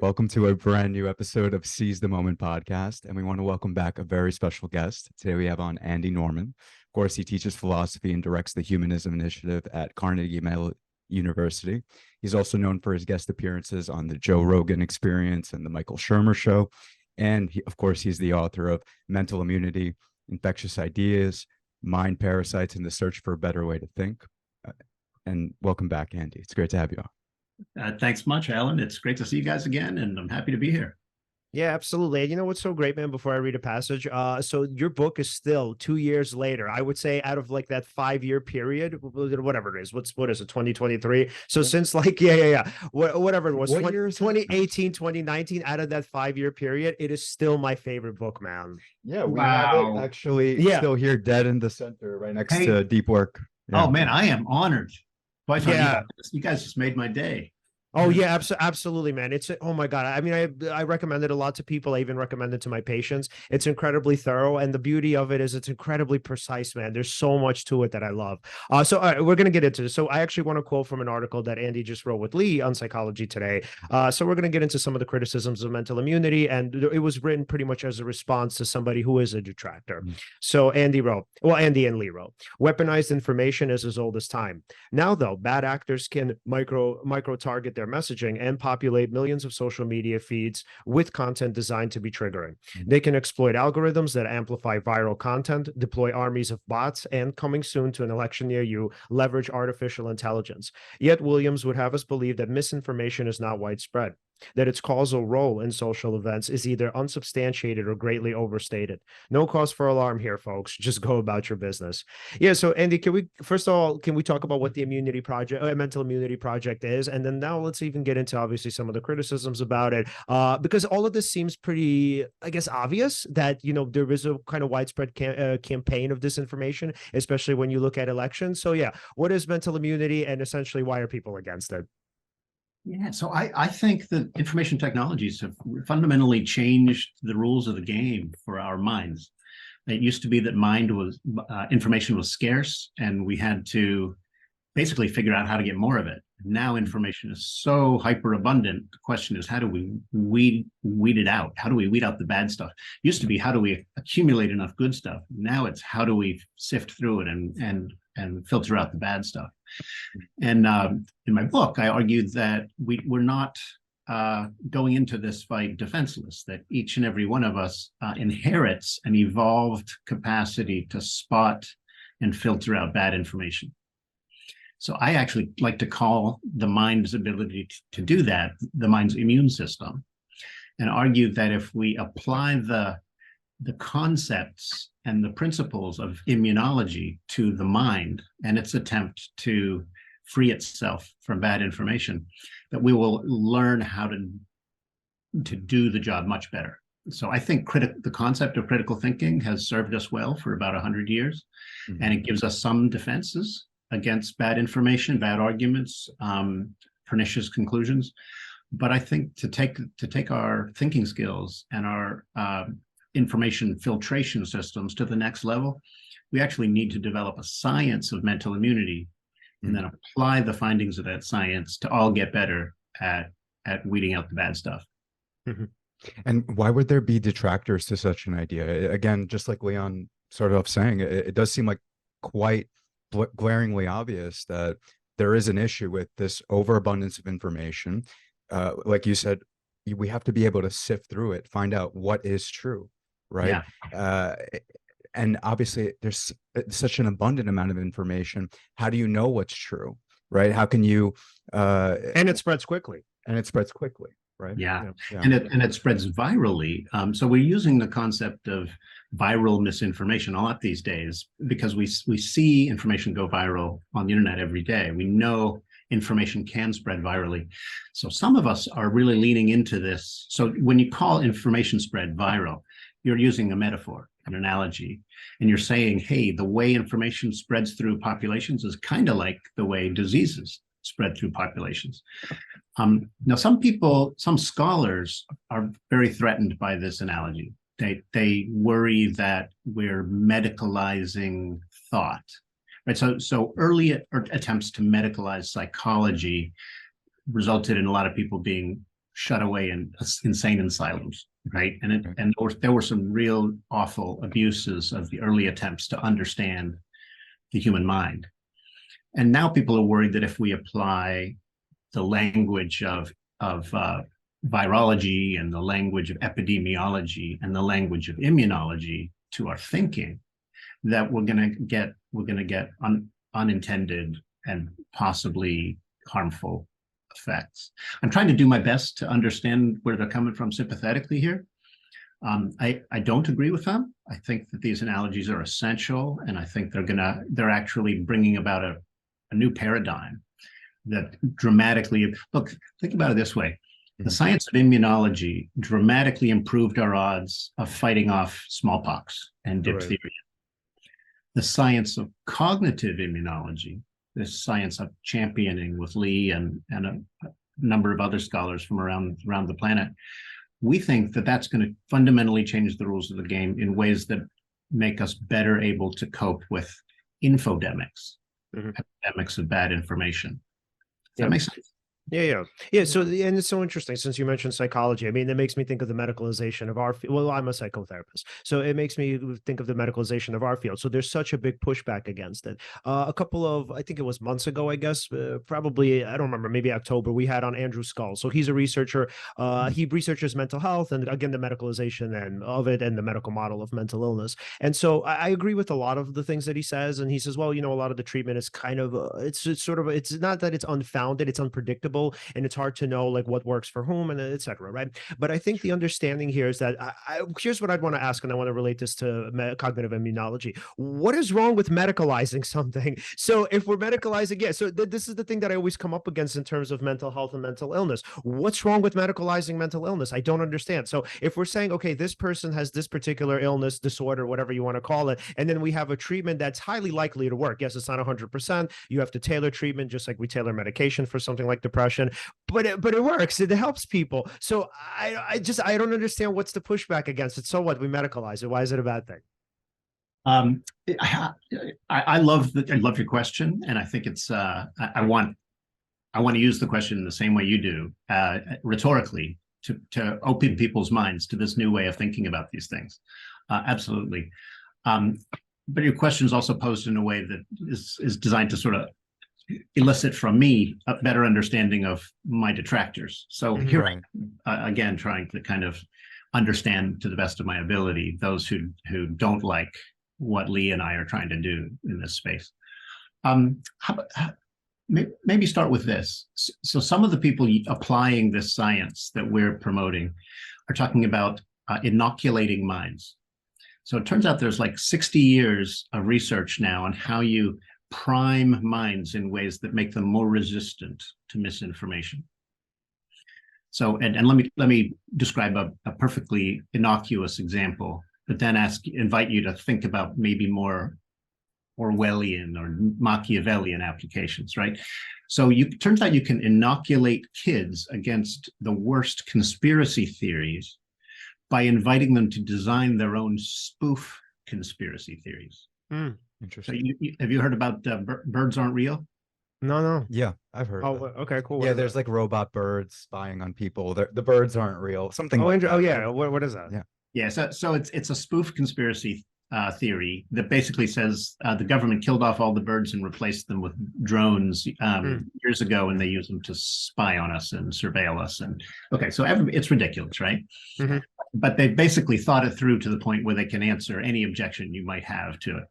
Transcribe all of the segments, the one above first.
Welcome to a brand new episode of Seize the Moment podcast. And we want to welcome back a very special guest. Today we have on Andy Norman. Of course, he teaches philosophy and directs the Humanism Initiative at Carnegie Mellon University. He's also known for his guest appearances on the Joe Rogan Experience and the Michael Shermer Show. And of course, he's the author of Mental Immunity, Infectious Ideas, Mind Parasites, and the Search for a Better Way to Think. And welcome back, Andy. It's great to have you on. Thanks much, Alen. It's great to see you guys again, and I'm happy to be here. Yeah, absolutely. And you know what's so great, man, before I read a passage? So your book is still 2 years later, I would say, out of like that 5-year period, whatever it is. What is it, 2023? So since like, whatever it was, 2018, 2019, out of that 5-year period, it is still my favorite book, man. Yeah, we have it actually still here dead in the center, right next to Deep Work. Yeah. Oh, man, I am honored. You guys just made my day. Oh yeah, absolutely, man. It's, oh my God. I mean, I recommend it a lot to people. I even recommend it to my patients. It's incredibly thorough. And the beauty of it is it's incredibly precise, man. There's so much to it that I love. So all right, we're going to get into this. So I actually want to quote from an article that Andy just wrote with Lee on Psychology Today. So we're going to get into some of the criticisms of mental immunity. And it was written pretty much as a response to somebody who is a detractor. So Andy and Lee wrote, weaponized information is as old as time. Now, though, bad actors can micro target their messaging and populate millions of social media feeds with content designed to be triggering. They can exploit algorithms that amplify viral content, deploy armies of bots, and coming soon to an election near you, leverage artificial intelligence. Yet Williams would have us believe that misinformation is not widespread, that its causal role in social events is either unsubstantiated or greatly overstated. No cause for alarm here, folks. Just go about your business. Yeah, so Andy, can we talk about what the immunity project, mental immunity project is? And then now let's even get into obviously some of the criticisms about it. Because all of this seems pretty, I guess, obvious that, you know, there is a kind of widespread campaign of disinformation, especially when you look at elections. So yeah, what is mental immunity and essentially why are people against it? Yeah, so I think that information technologies have fundamentally changed the rules of the game for our minds. It used to be that information was scarce, and we had to basically figure out how to get more of it. Now information is so hyper abundant. The question is, how do we weed it out? How do we weed out the bad stuff? It used to be, how do we accumulate enough good stuff? Now it's, how do we sift through it and filter out the bad stuff? And in my book, I argued that we're not going into this fight defenseless, that each and every one of us inherits an evolved capacity to spot and filter out bad information. So I actually like to call the mind's ability to do that the mind's immune system, and argue that if we apply the concepts and the principles of immunology to the mind and its attempt to free itself from bad information, that we will learn how to do the job much better. So I think the concept of critical thinking has served us well for about 100 years, and it gives us some defenses against bad information, bad arguments, pernicious conclusions. But I think to take our thinking skills and our information filtration systems to the next level, we actually need to develop a science of mental immunity and then apply the findings of that science to all get better at weeding out the bad stuff. And why would there be detractors to such an idea? Again, just like Leon started off saying, it does seem like quite glaringly obvious that there is an issue with this overabundance of information. Like you said, we have to be able to sift through it, find out what is true, right? Yeah. And obviously there's such an abundant amount of information. How do you know what's true, right? How can you and it spreads quickly. Right? Yeah. And it spreads virally. So we're using the concept of viral misinformation a lot these days because we see information go viral on the internet every day. We know information can spread virally. So some of us are really leaning into this. So when you call information spread viral, you're using a metaphor, an analogy, and you're saying, hey, the way information spreads through populations is kind of like the way diseases spread through populations. Now, some scholars are very threatened by this analogy. They worry that we're medicalizing thought, right? So early attempts to medicalize psychology resulted in a lot of people being shut away in insane asylums, right? And Right. and there were some real awful abuses of the early attempts to understand the human mind. And now people are worried that if we apply the language of virology and the language of epidemiology and the language of immunology to our thinking, that we're going to get unintended and possibly harmful effects. I'm trying to do my best to understand where they're coming from sympathetically here. I don't agree with them. I think that these analogies are essential, and I think they're actually bringing about a new paradigm that dramatically, look, think about it this way. The science of immunology dramatically improved our odds of fighting off smallpox and diphtheria. Right. The science of cognitive immunology, this science of championing with Lee and a number of other scholars from around the planet, we think that that's going to fundamentally change the rules of the game in ways that make us better able to cope with infodemics, epidemics of bad information. Does that make sense? Yeah. So, and it's so interesting since you mentioned psychology. I mean, it makes me think of the medicalization of our field. Well, I'm a psychotherapist, so it makes me think of the medicalization of our field. So there's such a big pushback against it. A couple of, I think it was months ago, I guess, probably, I don't remember, maybe October, we had on Andrew Scull. So he's a researcher. He researches mental health and again, the medicalization and of it and the medical model of mental illness. And so I agree with a lot of the things that he says. And he says, well, a lot of the treatment is kind of, it's sort of, it's not that it's unfounded, it's unpredictable. And it's hard to know like what works for whom and et cetera, right? But I think the understanding here is that here's what I'd want to ask, and I want to relate this to cognitive immunology. What is wrong with medicalizing something? So if we're medicalizing, so this is the thing that I always come up against in terms of mental health and mental illness. What's wrong with medicalizing mental illness? I don't understand. So if we're saying, okay, this person has this particular illness, disorder, whatever you want to call it, and then we have a treatment that's highly likely to work. Yes, it's not 100%. You have to tailor treatment just like we tailor medication for something like depression. But it works. It helps people. So I don't understand what's the pushback against it. So what? We medicalize it. Why is it a bad thing? I love your question, and I think it's I want to use the question in the same way you do, rhetorically, to open people's minds to this new way of thinking about these things. Absolutely. But your question is also posed in a way that is designed to sort of elicit from me a better understanding of my detractors. So here again, trying to kind of understand to the best of my ability those who don't like what Lee and I are trying to do in this space. Maybe start with this. So some of the people applying this science that we're promoting are talking about inoculating minds. So it turns out there's like 60 years of research now on how you prime minds in ways that make them more resistant to misinformation. So, and let me describe a perfectly innocuous example, but then invite you to think about maybe more Orwellian or Machiavellian applications, right? So turns out you can inoculate kids against the worst conspiracy theories by inviting them to design their own spoof conspiracy theories. Interesting. So have you heard about birds aren't real? No. Yeah, I've heard. Oh, okay, cool. Yeah, there's like robot birds spying on people. The birds aren't real. Something. Oh, yeah. What is that? Yeah. So it's a spoof conspiracy theory that basically says the government killed off all the birds and replaced them with drones years ago, and they use them to spy on us and surveil us. And okay, so it's ridiculous, right? But they basically thought it through to the point where they can answer any objection you might have to it.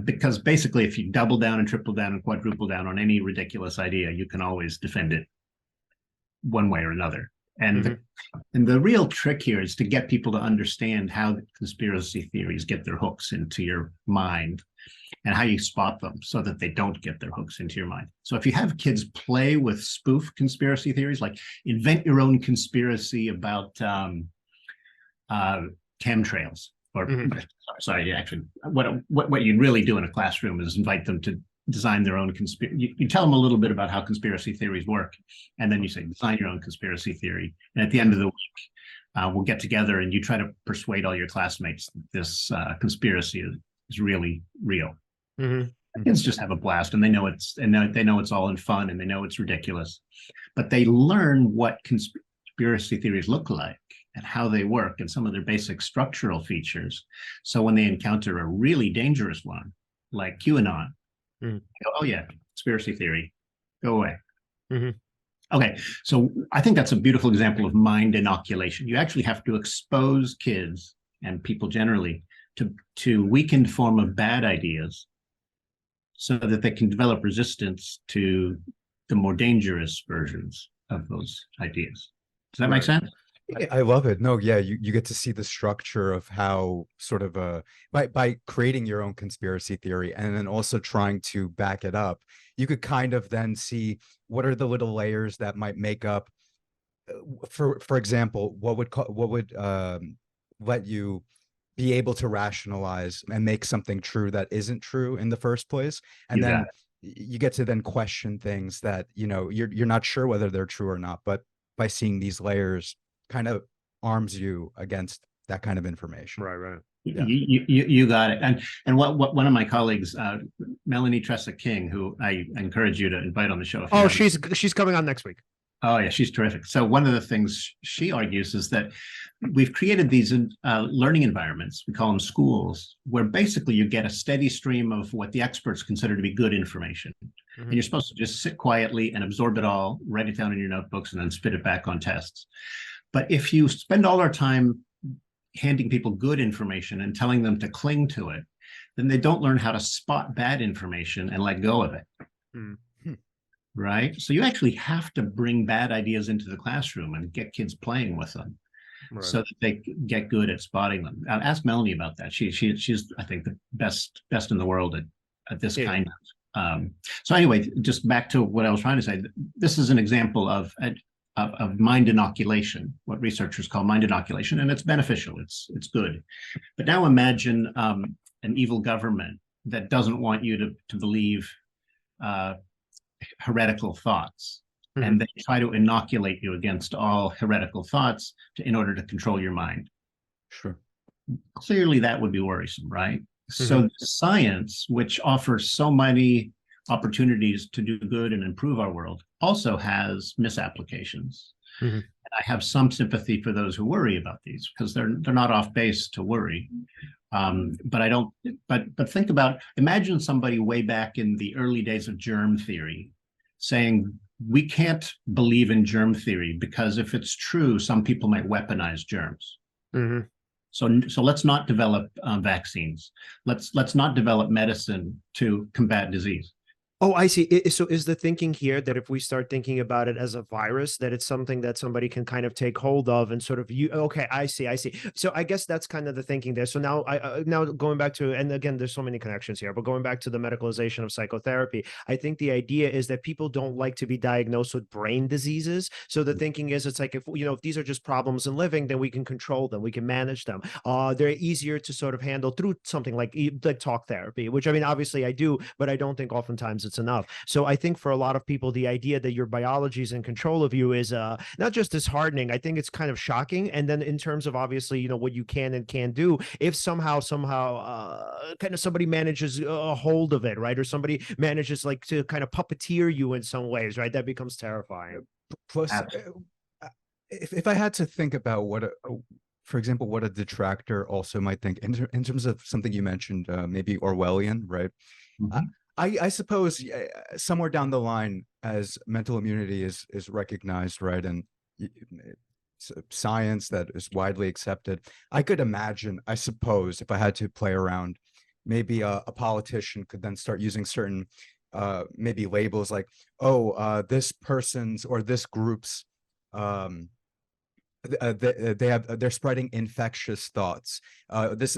Because basically, if you double down and triple down and quadruple down on any ridiculous idea, you can always defend it one way or another. And the real trick here is to get people to understand how conspiracy theories get their hooks into your mind and how you spot them so that they don't get their hooks into your mind. So if you have kids play with spoof conspiracy theories, like invent your own conspiracy about chemtrails, or sorry, actually, what you'd really do in a classroom is invite them to design their own conspiracy. You tell them a little bit about how conspiracy theories work, and then you say, design your own conspiracy theory. And at the end of the week, we'll get together and you try to persuade all your classmates that this conspiracy is really real. Kids just have a blast, and they know it's all in fun, and they know it's ridiculous, but they learn what conspiracy theories look like and how they work and some of their basic structural features. So when they encounter a really dangerous one, like QAnon, Mm. go, oh yeah, conspiracy theory, go away. Mm-hmm. Okay, so I think that's a beautiful example of mind inoculation. You actually have to expose kids and people generally to weakened form of bad ideas so that they can develop resistance to the more dangerous versions of those ideas. Does that make sense? I love it. No, yeah, you get to see the structure of how sort of by creating your own conspiracy theory and then also trying to back it up, you could kind of then see what are the little layers that might make up for example, what would let you be able to rationalize and make something true that isn't true in the first place, and You got then you get to then question things that you're not sure whether they're true or not, but by seeing these layers kind of arms you against that kind of information. Right. Yeah. You got it. And what one of my colleagues, Melanie Tressa King, who I encourage you to invite on the show. Oh, she's coming on next week. Oh yeah, she's terrific. So one of the things she argues is that we've created these learning environments, we call them schools, where basically you get a steady stream of what the experts consider to be good information. Mm-hmm. And you're supposed to just sit quietly and absorb it all, write it down in your notebooks, and then spit it back on tests. But if you spend all our time handing people good information and telling them to cling to it, then they don't learn how to spot bad information and let go of it. Mm. Right? So you actually have to bring bad ideas into the classroom and get kids playing with them, right, so that they get good at spotting them. Ask Melanie about that. She's I think the best in the world at this kind of. So anyway, just back to what I was trying to say. This is an example of mind inoculation, what researchers call mind inoculation, and it's beneficial. It's good. But now imagine an evil government that doesn't want you to believe heretical thoughts, mm-hmm, and they try to inoculate you against all heretical thoughts in order to control your mind. Sure. Clearly that would be worrisome, right? Mm-hmm. So science, which offers so many opportunities to do good and improve our world, also has misapplications. Mm-hmm. And I have some sympathy for those who worry about these because they're not off base to worry. But I don't. But think about. Imagine somebody way back in the early days of germ theory, saying we can't believe in germ theory because if it's true, some people might weaponize germs. Mm-hmm. So let's not develop vaccines. Let's not develop medicine to combat disease. Oh, I see. So is the thinking here that if we start thinking about it as a virus, that it's something that somebody can kind of take hold of and sort of okay, I see. So I guess that's kind of the thinking there. So now now going back to, and again, there's so many connections here, but going back to the medicalization of psychotherapy, I think the idea is that people don't like to be diagnosed with brain diseases. So the thinking is it's like, if these are just problems in living, then we can control them. We can manage them. They're easier to sort of handle through something like talk therapy, which I mean, obviously I do, but I don't think oftentimes it's enough. So I think for a lot of people, the idea that your biology is in control of you is not just disheartening. I think it's kind of shocking. And then in terms of obviously, what you can and can't do, if somehow kind of somebody manages a hold of it, right? Or somebody manages like to kind of puppeteer you in some ways, right? That becomes terrifying. Plus, if I had to think about for example, what a detractor also might think in terms of something you mentioned, maybe Orwellian, right? Mm-hmm. I suppose somewhere down the line, as mental immunity is recognized, right, and science that is widely accepted, I could imagine, I suppose, if I had to play around, maybe a politician could then start using certain maybe labels like, this person's or this group's they're spreading infectious thoughts. This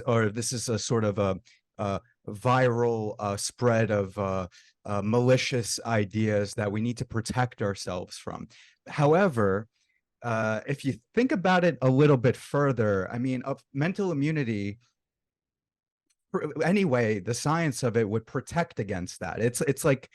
is a sort of a viral spread of malicious ideas that we need to protect ourselves from. However, if you think about it a little bit further, I mean, of mental immunity, anyway, the science of it would protect against that. It's like,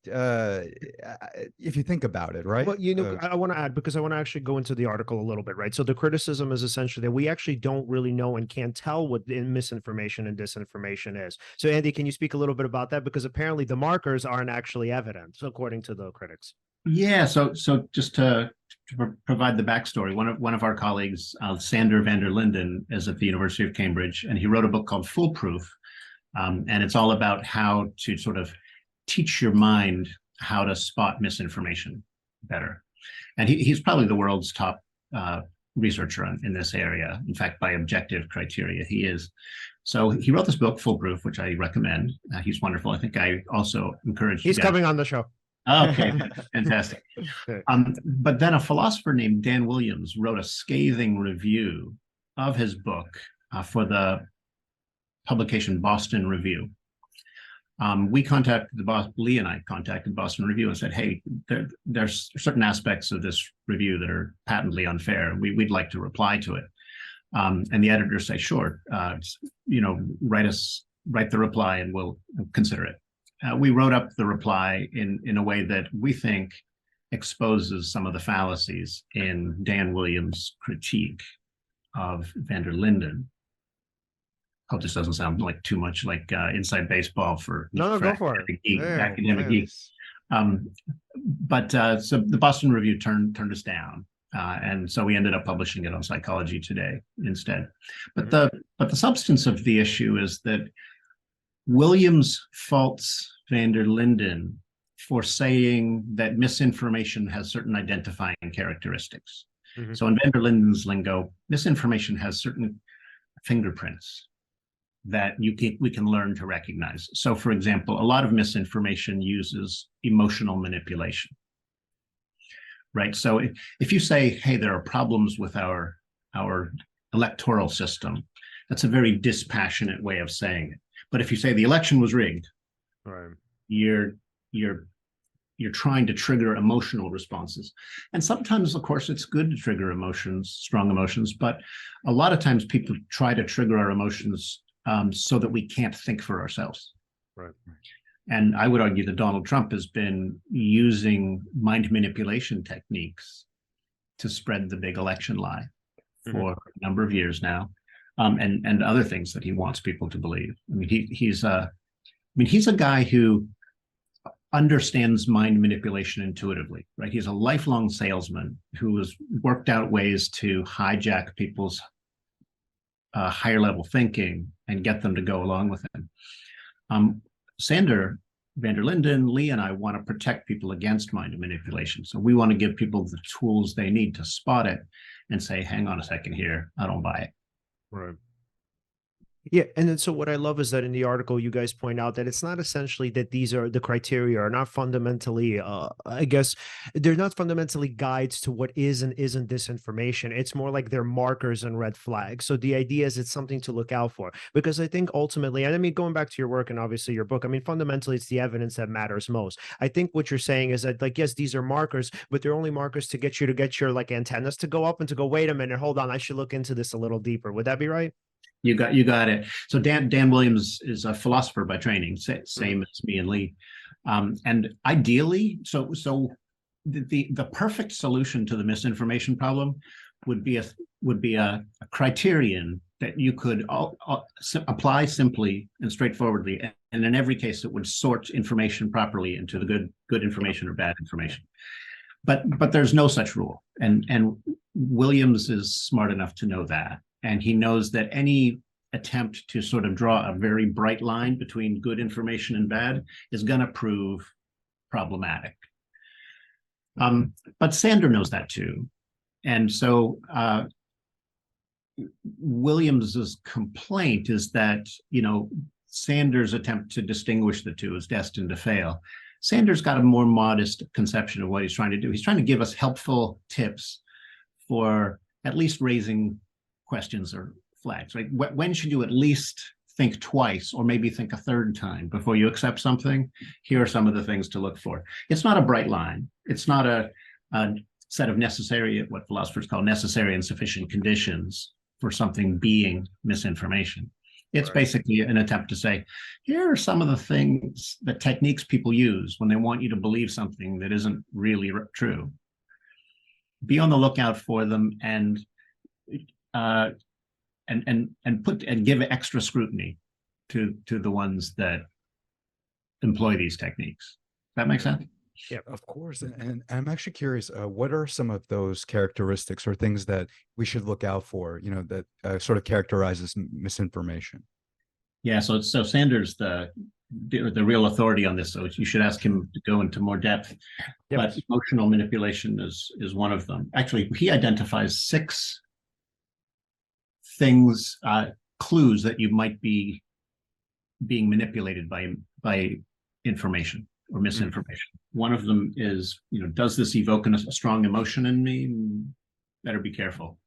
if you think about it, right? Well, I want to add, because I want to actually go into the article a little bit, right? So the criticism is essentially that we actually don't really know and can't tell what misinformation and disinformation is. So Andy, can you speak a little bit about that? Because apparently the markers aren't actually evident, according to the critics. Yeah, so just to provide the backstory, one of our colleagues, Sander van der Linden, is at the University of Cambridge, and he wrote a book called Foolproof, and it's all about how to sort of teach your mind how to spot misinformation better. And he's probably the world's top researcher in this area. In fact, by objective criteria, he is. So he wrote this book, Foolproof, which I recommend. He's wonderful. I think I also encourage you He's guys. coming on the show. Okay, fantastic. But then a philosopher named Dan Williams wrote a scathing review of his book for the publication Boston Review. Lee and I contacted Boston Review and said, hey, there's certain aspects of this review that are patently unfair. We'd like to reply to it. And the editors say, sure, write the reply and we'll consider it. We wrote up the reply in a way that we think exposes some of the fallacies in Dan Williams' critique of van der Linden. Hope this doesn't sound like too much like inside baseball for go for it. Academic geeks. But so the Boston Review turned us down, and so we ended up publishing it on Psychology Today instead. But the substance of the issue is that Williams faults van der Linden for saying that misinformation has certain identifying characteristics. So in van der Linden's lingo, misinformation has certain fingerprints that we can learn to recognize. So for example, a lot of misinformation uses emotional manipulation, right? So if you say, hey, there are problems with our electoral system, that's a very dispassionate way of saying it. But if you say the election was rigged, right, you're trying to trigger emotional responses. And sometimes, of course, it's good to trigger emotions, strong emotions, but a lot of times people try to trigger our emotions so that we can't think for ourselves. Right. And I would argue that Donald Trump has been using mind manipulation techniques to spread the big election lie for a number of years now. And other things that he wants people to believe. I mean, he's a guy who understands mind manipulation intuitively, right? He's a lifelong salesman who has worked out ways to hijack people's higher level thinking and get them to go along with him. Sander van der Linden, Lee, and I want to protect people against mind manipulation. So we want to give people the tools they need to spot it and say, hang on a second here, I don't buy it. Right. Yeah, and then so what I love is that in the article you guys point out that it's not essentially that these are the criteria are not fundamentally, I guess they're not fundamentally guides to what is and isn't disinformation. It's more like they're markers and red flags. So the idea is it's something to look out for, because I think ultimately, and I mean, going back to your work and obviously your book, I mean, fundamentally, it's the evidence that matters most. I think what you're saying is that, like, yes, these are markers, but they're only markers to get your like antennas to go up and to go, wait a minute, hold on, I should look into this a little deeper. Would that be right? You got it. So Dan Williams is a philosopher by training, same as me and Lee. And ideally, so the perfect solution to the misinformation problem would be a criterion that you could apply simply and straightforwardly, and in every case it would sort information properly into the good information or bad information. But there's no such rule, and Williams is smart enough to know that. And he knows that any attempt to sort of draw a very bright line between good information and bad is going to prove problematic. But Sander knows that too. And so Williams's complaint is that, Sander's attempt to distinguish the two is destined to fail. Sander's got a more modest conception of what he's trying to do. He's trying to give us helpful tips for at least raising questions or flags, right? When should you at least think twice or maybe think a third time before you accept something? Here are some of the things to look for. It's not a bright line. It's not a set of what philosophers call necessary and sufficient conditions for something being misinformation. It's basically an attempt to say, here are some of the techniques people use when they want you to believe something that isn't really true. Be on the lookout for them and give extra scrutiny to the ones that employ these techniques. That make sense? Yeah, of course. And I'm actually curious, what are some of those characteristics or things that we should look out for, that sort of characterizes misinformation? Yeah, so Sanders, the real authority on this, so you should ask him to go into more depth. Yep. But emotional manipulation is one of them. Actually, he identifies 6 things, clues that you might be being manipulated by information or misinformation. One of them is, does this evoke a strong emotion in me? Better be careful.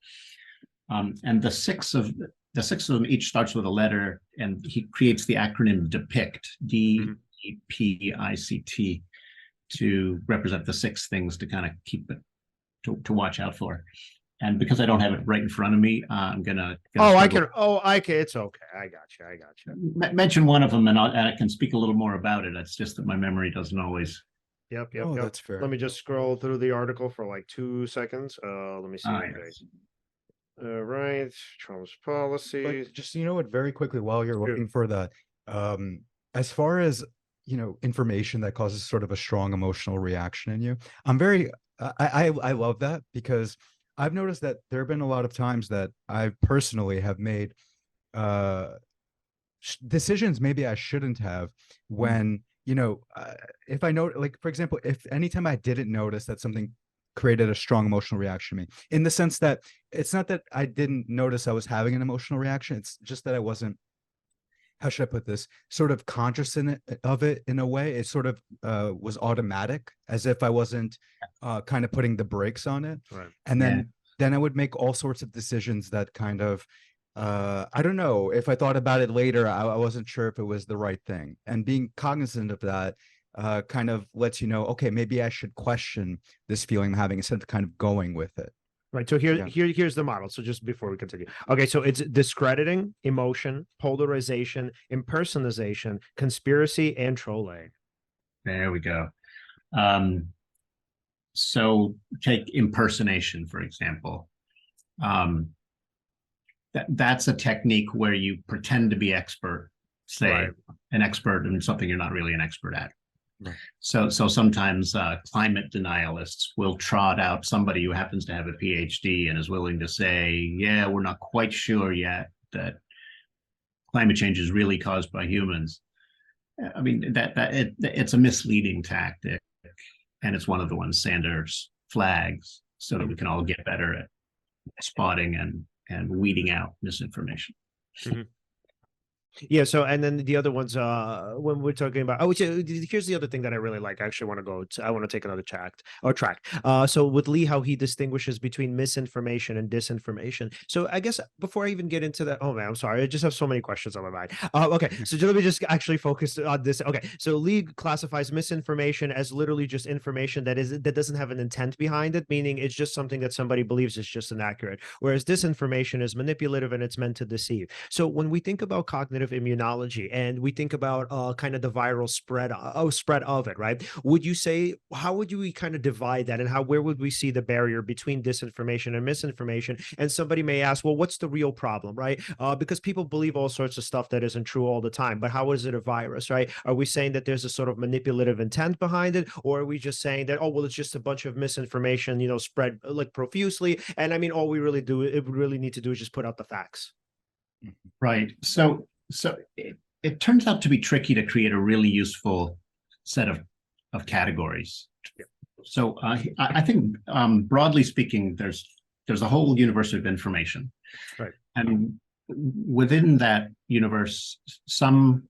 And the six of them each starts with a letter, and he creates the acronym DEPICT, DEPICT, to represent the 6 things to kind of keep it to watch out for. And because I don't have it right in front of me, I'm gonna. I can. It's okay. I got you. Mention one of them, and I can speak a little more about it. It's just that my memory doesn't always. Yep. That's fair. Let me just scroll through the article for like 2 seconds. Let me see. Yes. Right. Trump's policies. But just, what, very quickly while you're looking for that, as far as, information that causes sort of a strong emotional reaction in you, I love that, because I've noticed that there have been a lot of times that I personally have made decisions maybe I shouldn't have when, if I know, like, for example, if anytime I didn't notice that something created a strong emotional reaction to me, in the sense that it's not that I didn't notice I was having an emotional reaction, it's just that I wasn't, how should I put this, sort of conscious of it in a way. It sort of was automatic, as if I wasn't kind of putting the brakes on it. Right. And then I would make all sorts of decisions that kind of, I don't know, if I thought about it later, I wasn't sure if it was the right thing. And being cognizant of that kind of lets you know, okay, maybe I should question this feeling I'm having instead of kind of going with it. Right. So here's the model. So just before we continue. Okay. So it's discrediting, emotion, polarization, impersonation, conspiracy, and trolling. There we go. So take impersonation, for example. That's a technique where you pretend to be expert, say an expert in something you're not really an expert at. Right. So sometimes climate denialists will trot out somebody who happens to have a PhD and is willing to say, yeah, we're not quite sure yet that climate change is really caused by humans. I mean, it's a misleading tactic, and it's one of the ones Sanders flags so that we can all get better at spotting and weeding out misinformation. Mm-hmm. Yeah. So, and then the other ones, when we're talking about, here's the other thing that I really like. I actually want to I want to take another track. So with Lee, how he distinguishes between misinformation and disinformation. So I guess before I even get into that, oh man, I'm sorry. I just have so many questions on my mind. Okay. So let me just actually focus on this. Okay. So Lee classifies misinformation as literally just information that doesn't have an intent behind it, meaning it's just something that somebody believes is just inaccurate. Whereas disinformation is manipulative and it's meant to deceive. So when we think about cognitive immunology and we think about kind of the viral spread of it, right? Would you say, how would we kind of divide that, and where would we see the barrier between disinformation and misinformation? And somebody may ask, well, what's the real problem, right? Because people believe all sorts of stuff that isn't true all the time, but how is it a virus, right? Are we saying that there's a sort of manipulative intent behind it, or are we just saying that, oh, well, it's just a bunch of misinformation, spread like profusely, and I mean, all we really need to do is just put out the facts. Right. So it turns out to be tricky to create a really useful set of categories. Yeah. So I think broadly speaking, there's a whole universe of information, right? And within that universe, some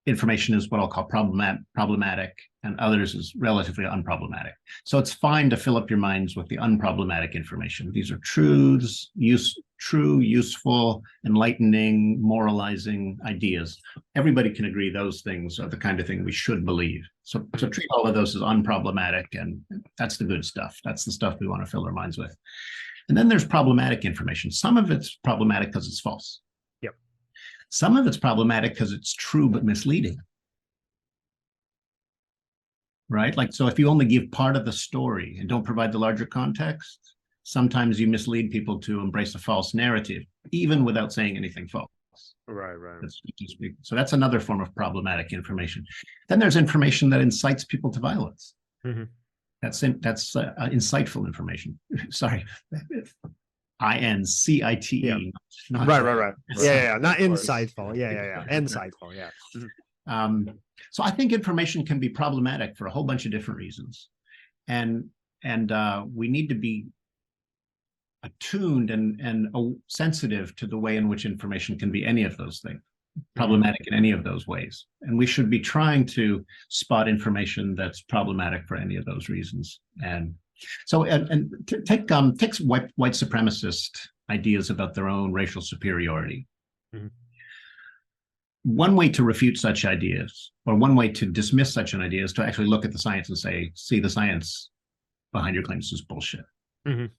information is what I'll call problematic, and others is relatively unproblematic. So it's fine to fill up your minds with the unproblematic information. These are truths, true, useful, enlightening, moralizing ideas. Everybody can agree those things are the kind of thing we should believe. So treat all of those as unproblematic, and that's the good stuff. That's the stuff we want to fill our minds with. And then there's problematic information. Some of it's problematic because it's false. Yep. Some of it's problematic because it's true but misleading. Right? Like, so if you only give part of the story and don't provide the larger context, sometimes you mislead people to embrace a false narrative, even without saying anything false. Right. So that's another form of problematic information. Then there's information that incites people to violence. Mhm. That's insightful information. Sorry, INCITE. Yeah. Not Right. Yeah. Not Of course. insightful. Yeah. Insightful. Yeah. Mhm. So I think information can be problematic for a whole bunch of different reasons, and we need to be attuned and sensitive to the way in which information can be any of those things, problematic in any of those ways. And we should be trying to spot information that's problematic for any of those reasons. And so, take white supremacist ideas about their own racial superiority. Mhm. One way to refute such ideas, or one way to dismiss such an idea, is to actually look at the science and say, see, the science behind your claims is bullshit. Mhm.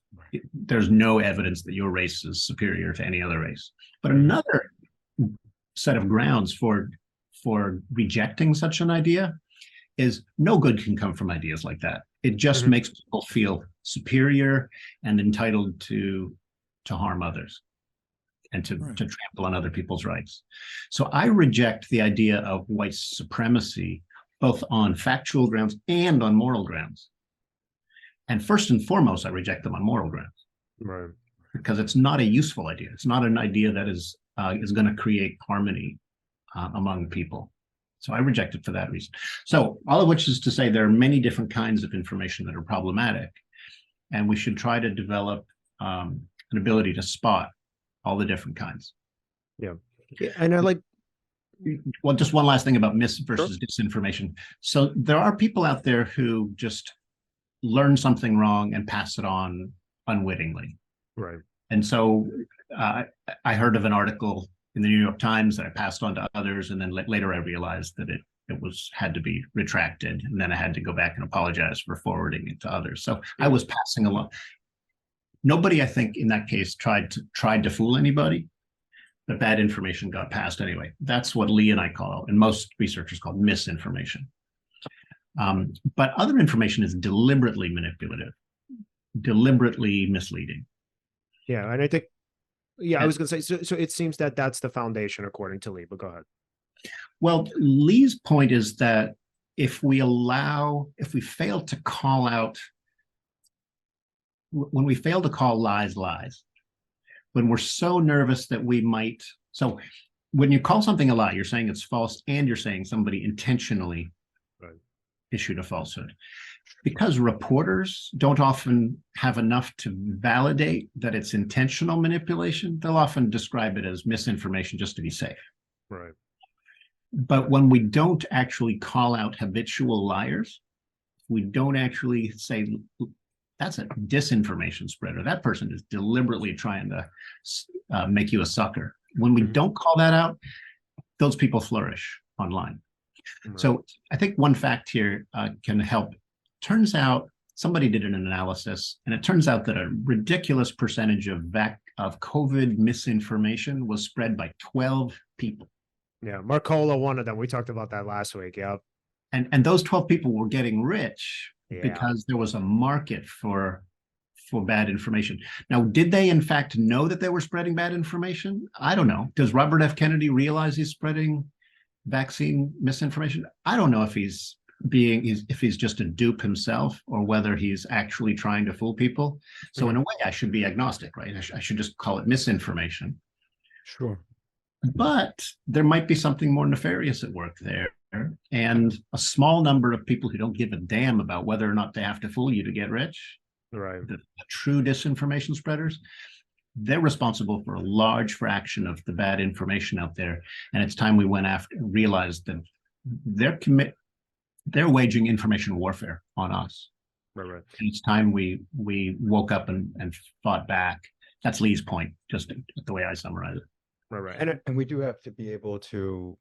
There's no evidence that your race is superior to any other race. But another set of grounds for rejecting such an idea is no good can come from ideas like that. It just Mhm. makes people feel superior and entitled to harm others and to trample on other people's rights. So I reject the idea of white supremacy, both on factual grounds and on moral grounds. And first and foremost, I reject them on moral grounds. Right. Because it's not a useful idea. It's not an idea that is going to create harmony among people. So I reject it for that reason. So all of which is to say there are many different kinds of information that are problematic, and we should try to develop an ability to spot all the different kinds. Yeah. And I like. Well, just one last thing about mis versus disinformation. So there are people out there who just learn something wrong and pass it on unwittingly. Right. And so I heard of an article in the New York Times that I passed on to others, and then later I realized that it had to be retracted, and then I had to go back and apologize for forwarding it to others. So I was passing along. Nobody, I think, in that case tried to fool anybody, but bad information got passed anyway. That's what Lee and I call, and most researchers call, misinformation. But other information is deliberately manipulative, deliberately misleading. Yeah, and I think, I was going to say, so it seems that that's the foundation, according to Lee, but go ahead. Well, Lee's point is that if we fail to call out, when we fail to call lies, when we're so nervous that we might, so when you call something a lie, you're saying it's false, and you're saying somebody intentionally issued a falsehood. Because reporters don't often have enough to validate that it's intentional manipulation, they'll often describe it as misinformation just to be safe. Right. But when we don't actually call out habitual liars, we don't actually say, that's a disinformation spreader. That person is deliberately trying to make you a sucker. When we don't call that out, those people flourish online. Right. So I think one fact here can help. Turns out somebody did an analysis, and it turns out that a ridiculous percentage of COVID misinformation was spread by 12 people. Yeah, Marcola, one of them. We talked about that last week. Yeah. And those 12 people were getting rich because there was a market for bad information. Now, did they in fact know that they were spreading bad information? I don't know. Does Robert F. Kennedy realize he's spreading vaccine misinformation? I don't know if he's just a dupe himself or whether he's actually trying to fool people. So in a way, I should be agnostic, right? I should just call it misinformation. Sure. But there might be something more nefarious at work there. And a small number of people who don't give a damn about whether or not they have to fool you to get rich, right? The true disinformation spreaders, they're responsible for a large fraction of the bad information out there. And it's time we went after, realized that they're waging information warfare on us. Right. And it's time we woke up and fought back. That's Lee's point, just the way I summarize it. Right. And we do have to be able to,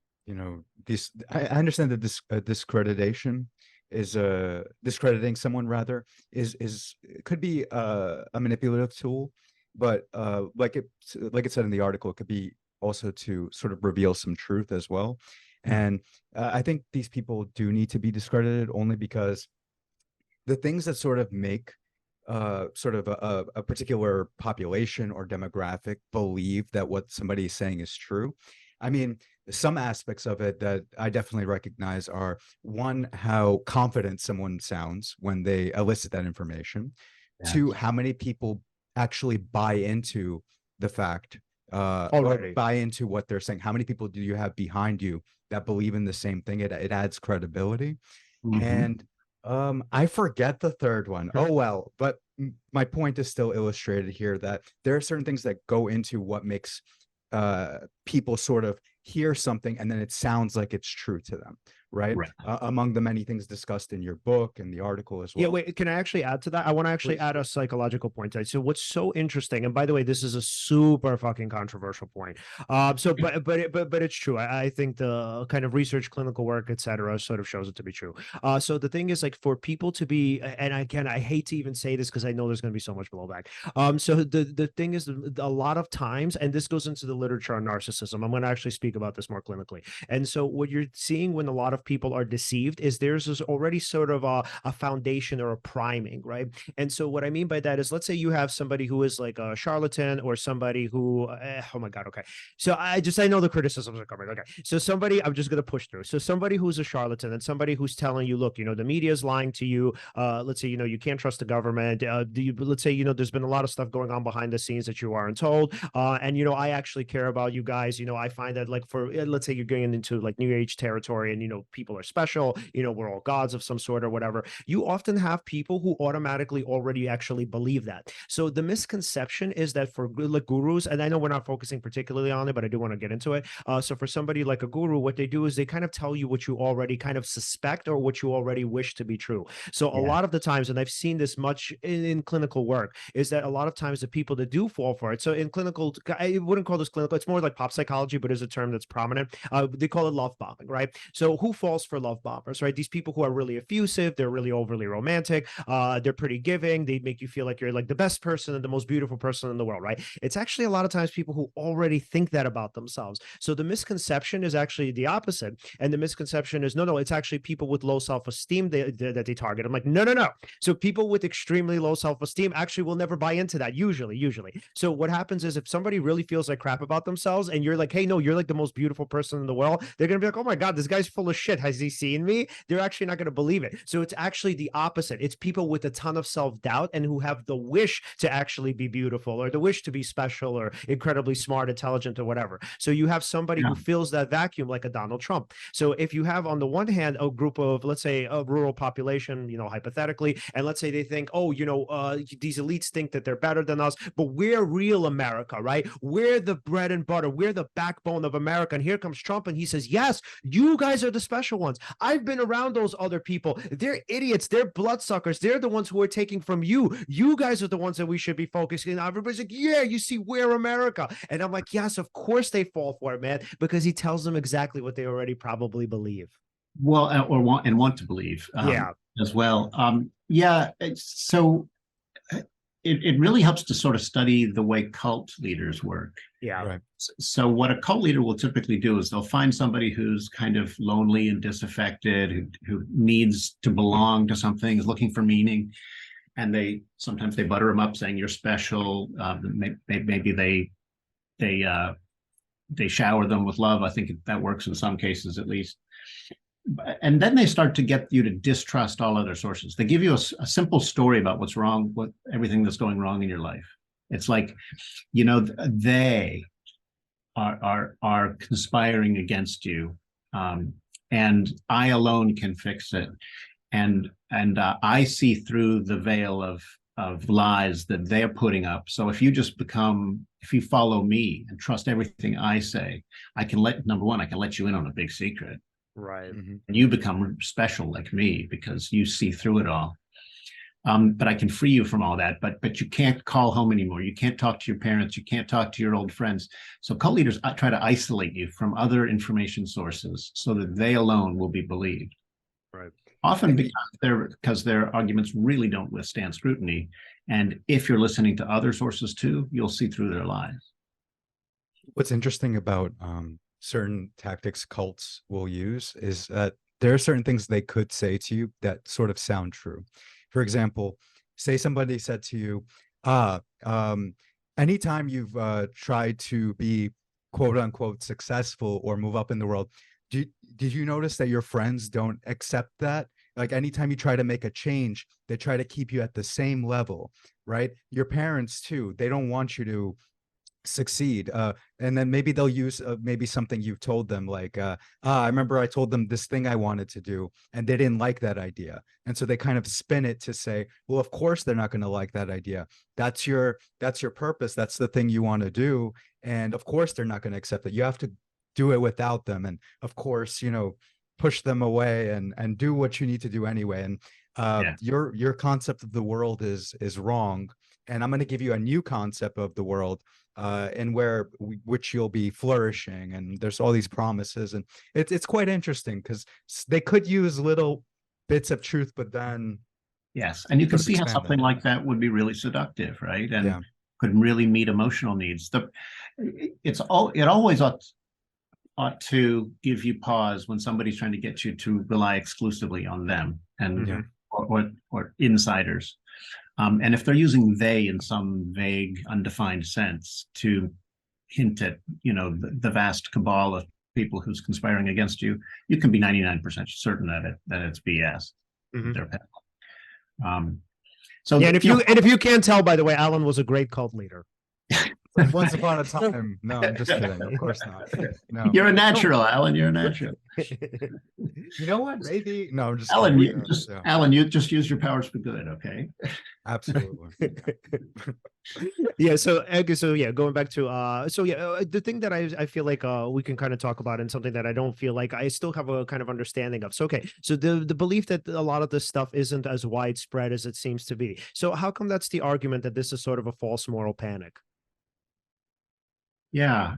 I understand that this discreditation is discrediting someone rather is could be a manipulative tool, but like it said in the article, it could be also to sort of reveal some truth as well. And I think these people do need to be discredited only because the things that sort of make sort of a particular population or demographic believe that what somebody is saying is true. I mean, some aspects of it that I definitely recognize are, one, how confident someone sounds when they elicit that information. Two, Yes. how many people actually buy into the fact, or Already. buy into what they're saying. How many people do you have behind you that believe in the same thing? It adds credibility. Mhm. And I forget the third one. Oh well, but my point is still illustrated here, that there are certain things that go into what makes people sort of hear something and then it sounds like it's true to them, right? Right. Among the many things discussed in your book and the article as Yeah, well. wait, can I actually add to that? I want to actually Please. add a psychological point to it. So what's so interesting, and by the way, this is a super fucking controversial point. So but it's true. I think the kind of research, clinical work, etc., sort of shows it to be true. So the thing is, like, for people to be, and again, I hate to even say this because I know there's going to be so much blowback. So the thing is, a lot of times, and this goes into the literature on narcissism. I'm going to actually speak about this more clinically. And so what you're seeing when a lot of people are deceived is there's this already sort of a foundation or a priming, right? And so what I mean by that is, let's say you have somebody who is like a charlatan, or somebody who, oh my God, okay. So I know the criticisms are coming. Okay. So somebody, I'm just going to push through. So somebody who's a charlatan and somebody who's telling you, look, the media is lying to you. Let's say, you can't trust the government. Let's say, there's been a lot of stuff going on behind the scenes that you aren't told. And, I actually care about you guys. I find that, like, for, let's say you're going into like new age territory and, people are special, we're all gods of some sort or whatever. You often have people who automatically already actually believe that. So the misconception is that for like gurus, and I know we're not focusing particularly on it, but I do want to get into it. So for somebody like a guru, what they do is they kind of tell you what you already kind of suspect or what you already wish to be true. So a Yeah. lot of the times, and I've seen this much in clinical work, is that a lot of times the people that do fall for it. So in clinical, I wouldn't call this clinical. It's more like pop psychology, but is a term that's prominent. They call it love bombing, right? So who falls for love bombers, right? These people who are really effusive, they're really overly romantic, they're pretty giving, they make you feel like you're like the best person and the most beautiful person in the world, right? It's actually a lot of times people who already think that about themselves. So the misconception is actually the opposite, and the misconception is no, it's actually people with low self-esteem that they target. I'm like, no. So people with extremely low self-esteem actually will never buy into that, usually. So what happens is, if somebody really feels like crap about themselves and you're like, hey, no, you're like the most beautiful person in the world, they're gonna be like, oh my God, this guy's full of shit, has he seen me? They're actually not going to believe it. So it's actually the opposite. It's people with a ton of self-doubt and who have the wish to actually be beautiful, or the wish to be special, or incredibly smart, intelligent, or whatever. So you have somebody Yeah. who fills that vacuum, like a Donald Trump. So if you have, on the one hand, a group of, let's say, a rural population, hypothetically, and let's say they think, oh, these elites think that they're better than us, but we're real America, right? We're the bread and butter. We're the backbone of America. And here comes Trump, and he says, yes, you guys are the special ones. I've been around those other people. They're idiots. They're bloodsuckers. They're the ones who are taking from you. You guys are the ones that we should be focusing on. Everybody's like, yeah, you see, we're America. And I'm like, yes, of course they fall for it, man, because he tells them exactly what they already probably believe. Well, or want to believe Yeah. as well. Yeah. So it really helps to sort of study the way cult leaders work. Yeah. Right. So what a cult leader will typically do is they'll find somebody who's kind of lonely and disaffected, who needs to belong to something, is looking for meaning, and sometimes they butter them up, saying you're special. Maybe they shower them with love. I think that works in some cases, at least. And then they start to get you to distrust all other sources. They give you a simple story about what's wrong, everything that's going wrong in your life. It's like, they are conspiring against you, and I alone can fix it. And I see through the veil of lies that they're putting up. So if you follow me and trust everything I say, number one, I can let you in on a big secret. Right. Mhm. And you become special like me because you see through it all. But I can free you from all that. But you can't call home anymore. You can't talk to your parents. You can't talk to your old friends. So cult leaders try to isolate you from other information sources so that they alone will be believed. Right. Often because their arguments really don't withstand scrutiny. And if you're listening to other sources too, you'll see through their lies. What's interesting about certain tactics cults will use is that there are certain things they could say to you that sort of sound true. For example, say somebody said to you, anytime you've tried to be quote unquote successful or move up in the world, did you notice that your friends don't accept that? Like anytime you try to make a change, they try to keep you at the same level, right? Your parents too, they don't want you to succeed. And then maybe they'll use maybe something you told them, like I remember I told them this thing I wanted to do and they didn't like that idea, and so they kind of spin it to say, well, of course they're not going to like that idea. That's your purpose, that's the thing you want to do, and of course they're not going to accept it. You have to do it without them, and of course, push them away and do what you need to do anyway. And Yeah. your concept of the world is wrong, and I'm going to give you a new concept of the world, and which you'll be flourishing, and there's all these promises, and it's quite interesting because they could use little bits of truth, but then Yes, and you can sort of see how expand something it. like that would be really seductive, right? And Yeah. could really meet emotional needs. It always ought to give you pause when somebody's trying to get you to rely exclusively on them and Yeah. or insiders. And if they're using they in some vague, undefined sense to hint at, the vast cabal of people who's conspiring against you, you can be 99% certain that it's BS. Mhm. They're so Yeah, and if you can't tell, by the way, Alen was a great cult leader. Once upon a time. No, I'm just kidding. Of course not. No. You're a natural, Alen. You're a natural. You know what? Maybe. No, I'm just Alen, kidding. Yeah, Alen, you just use your powers for good, okay? absolutely. Yeah, so yeah, going back to the thing that I feel like we can kind of talk about, and something that I don't feel like I still have a kind of understanding of. So okay, so the belief that a lot of this stuff isn't as widespread as it seems to be. So how come that's the argument that this is sort of a false moral panic? Yeah.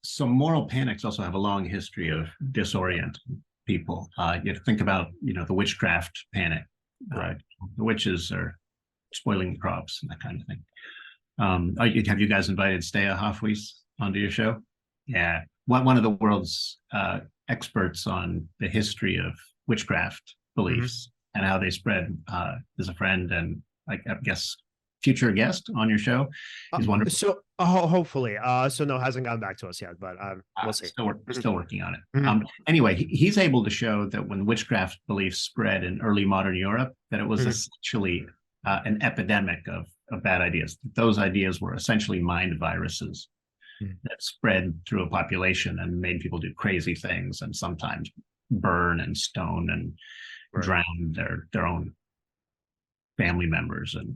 So moral panics also have a long history of disorienting people. You think about, the witchcraft panic. The witches are spoiling the crops and that kind of thing. Have you guys invited Stea Hofhuis onto your show? Yeah. One of the world's experts on the history of witchcraft beliefs and how they spread, is a friend and I guess future guest on your show. He's wonderful. So hopefully, so no, hasn't gotten back to us yet, but we'll see. Still working on it. Anyway, he's able to show that when witchcraft beliefs spread in early modern Europe, that it was essentially an epidemic of bad ideas. Those ideas were essentially mind viruses that spread through a population and made people do crazy things, and sometimes burn and stone and drown their own family members and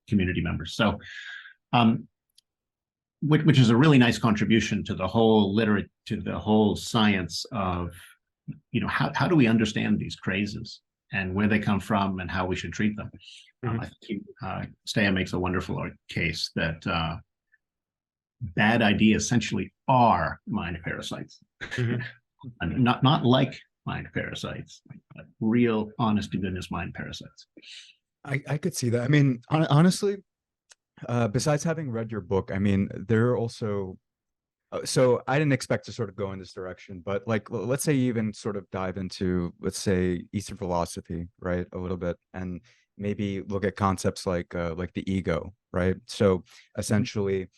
community members. So, which is a really nice contribution to the whole science of, how do we understand these crazes and where they come from and how we should treat them. I think Stea makes a wonderful case that bad ideas essentially are mind parasites, and not like mind parasites, but real, honest to goodness mind parasites. I could see that. I mean, honestly, besides having read your book, I mean, there are also, so I didn't expect to sort of go in this direction, but like, let's say you even sort of dive into, let's say, Eastern philosophy, right, a little bit, and maybe look at concepts like the ego, right? So essentially,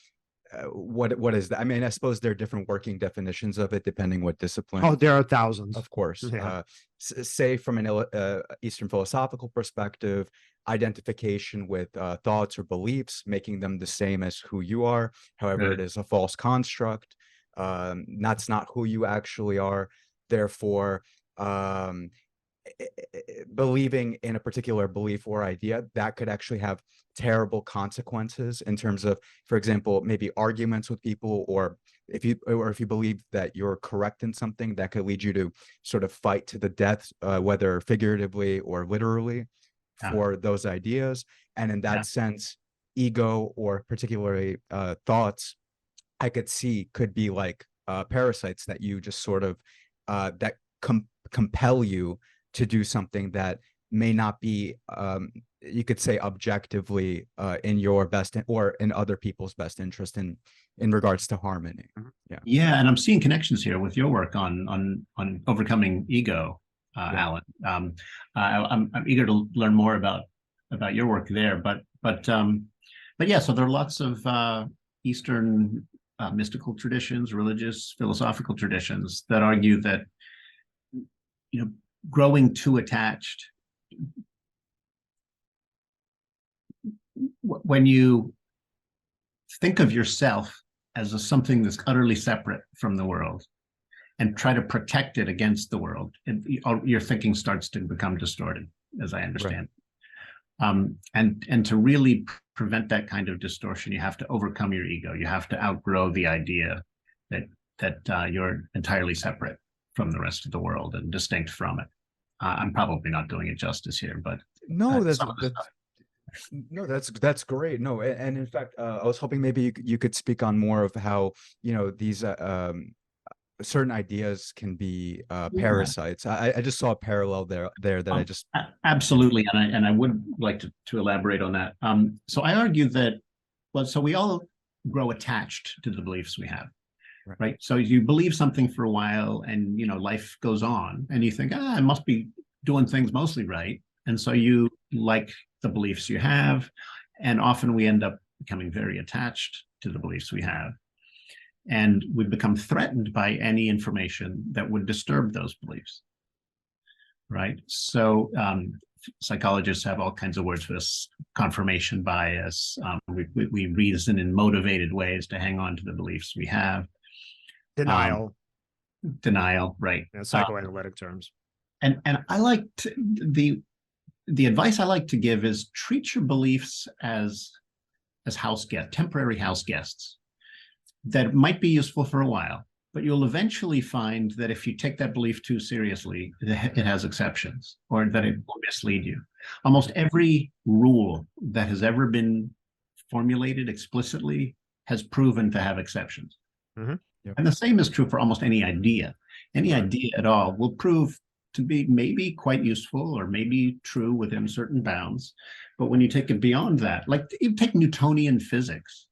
what is that? I mean, I suppose there are different working definitions of it depending what discipline. Oh, there are thousands. Of course. Yeah. Say from an Eastern philosophical perspective, identification with thoughts or beliefs, making them the same as who you are. However, it is a false construct. That's not who you actually are. Therefore, believing in a particular belief or idea that could actually have terrible consequences in terms of, for example, maybe arguments with people, or if you believe that you're correct in something, that could lead you to sort of fight to the death, whether figuratively or literally, for those ideas. And in that sense, ego, or particularly thoughts, I could see could be like parasites that you just sort of that compel you to do something that may not be, you could say, objectively in your best or in other people's best interest in regards to harmony. Yeah, and I'm seeing connections here with your work on overcoming ego, Alen. I'm eager to learn more about your work there, but yeah, so there are lots of Eastern mystical traditions, religious, philosophical traditions that argue that, growing too attached, when you think of yourself as something that's utterly separate from the world and try to protect it against the world, your thinking starts to become distorted, as I understand. Right. And to really prevent that kind of distortion, you have to overcome your ego. You have to outgrow the idea that you're entirely separate from the rest of the world and distinct from it. I'm probably not doing it justice here, but no, that's great. No, and in fact, I was hoping maybe you could speak on more of how these certain ideas can be parasites. I just saw a parallel there that I just absolutely, and I would like to elaborate on that. So I argue that, so we all grow attached to the beliefs we have. Right. So you believe something for a while and, life goes on and you think, I must be doing things mostly right. And so you like the beliefs you have. And often we end up becoming very attached to the beliefs we have. And we become threatened by any information that would disturb those beliefs. Right. So psychologists have all kinds of words for this: confirmation bias. We reason in motivated ways to hang on to the beliefs we have. Denial, right? Psychoanalytic terms. And I like the advice I like to give is treat your beliefs as temporary house guests that might be useful for a while, but you'll eventually find that if you take that belief too seriously, it has exceptions, or that it will mislead you. Almost every rule that has ever been formulated explicitly has proven to have exceptions. Mm-hmm. Yep. And the same is true for almost any idea. Any idea at all will prove to be maybe quite useful or maybe true within certain bounds. But when you take it beyond that, like you take Newtonian physics,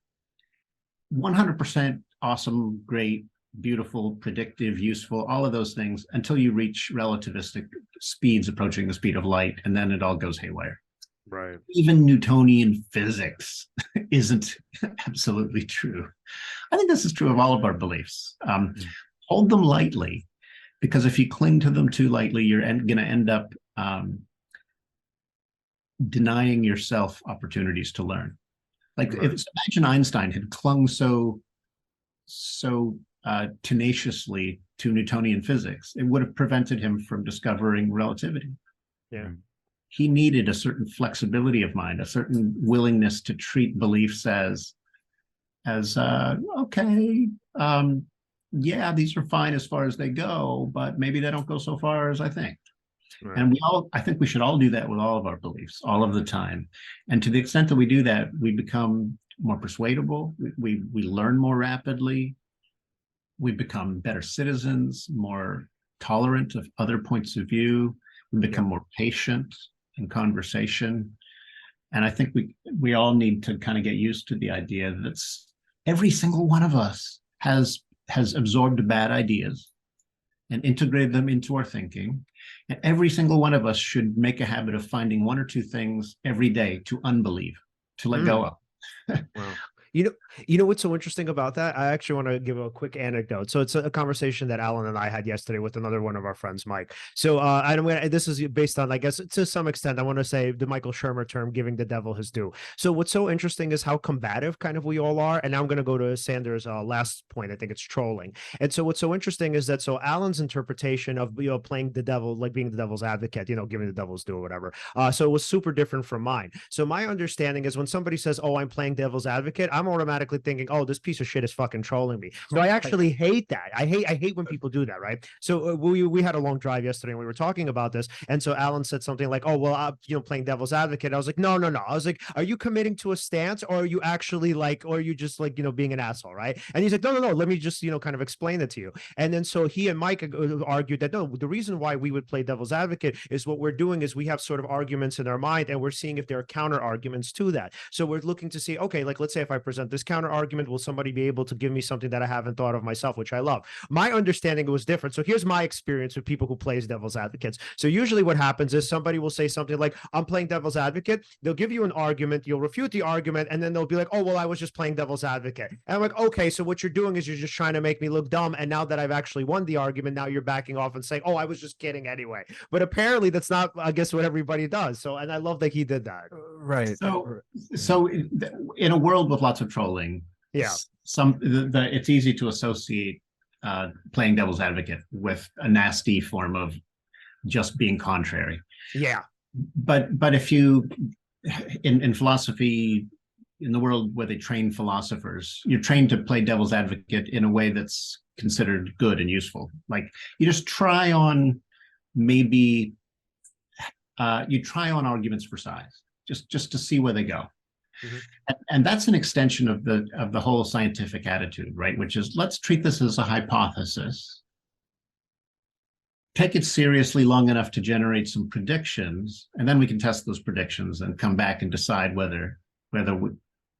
100% awesome, great, beautiful, predictive, useful, all of those things until you reach relativistic speeds approaching the speed of light, and then it all goes haywire. Right. Even Newtonian physics isn't absolutely true. I think this is true of all of our beliefs. Hold them lightly, because if you cling to them too lightly, you're going to end up denying yourself opportunities to learn. Like, imagine Einstein had clung so tenaciously to Newtonian physics, it would have prevented him from discovering relativity. Yeah. He needed a certain flexibility of mind, a certain willingness to treat beliefs as okay, yeah, these are fine as far as they go, but maybe they don't go so far as I think. Right. And I think we should all do that with all of our beliefs, all of the time. And to the extent that we do that, we become more persuadable. We learn more rapidly. We become better citizens, more tolerant of other points of view. We become more patient in conversation. And I think we all need to kind of get used to the idea that every single one of us has absorbed bad ideas and integrated them into our thinking. And every single one of us should make a habit of finding one or two things every day to unbelieve, to let go of. Wow. You know what's so interesting about that? I actually want to give a quick anecdote. So it's a conversation that Alen and I had yesterday with another one of our friends, Mike. So this is based on, I guess, to some extent, I want to say the Michael Shermer term, giving the devil his due. So what's so interesting is how combative kind of we all are. And now I'm going to go to Sanders' last point. I think it's trolling. And so what's so interesting is that Alan's interpretation of playing the devil, like being the devil's advocate, giving the devil's due or whatever. So it was super different from mine. So my understanding is when somebody says, "Oh, I'm playing devil's advocate," I'm automatically thinking, "Oh, this piece of shit is fucking trolling me." So I actually hate that. I hate when people do that, right? So we had a long drive yesterday and we were talking about this, and so Alen said something like, "Oh, well, I'm playing devil's advocate." I was like, no. I was like, "Are you committing to a stance, or are you actually or are you just being an asshole, right?" And he's like, "No. Let me just kind of explain it to you." And then so he and Mike argued that no, the reason why we would play devil's advocate is what we're doing is we have sort of arguments in our mind, and we're seeing if there are counter arguments to that. So we're looking to see, okay, like let's say if I present this counter argument? Will somebody be able to give me something that I haven't thought of myself, which I love? My understanding was different. So here's my experience with people who plays devil's advocates. So usually what happens is somebody will say something like, I'm playing devil's advocate. They'll give you an argument, you'll refute the argument, and then they'll be like, oh, well, I was just playing devil's advocate. And I'm like, okay, so what you're doing is you're just trying to make me look dumb. And now that I've actually won the argument, now you're backing off and saying, oh, I was just kidding anyway. But apparently that's not, I guess, what everybody does. So, and I love that he did that. Right. So in a world with lots of trolling, Yeah, it's easy to associate playing devil's advocate with a nasty form of just being contrary. yeah, But if you in philosophy, in the world where they train philosophers, you're trained to play devil's advocate in a way that's considered good and useful. Like you just try on maybe you try on arguments for size, just to see where they go. Mm-hmm. And that's an extension of the whole scientific attitude, right? Which is, let's treat this as a hypothesis, take it seriously long enough to generate some predictions, and then we can test those predictions and come back and decide whether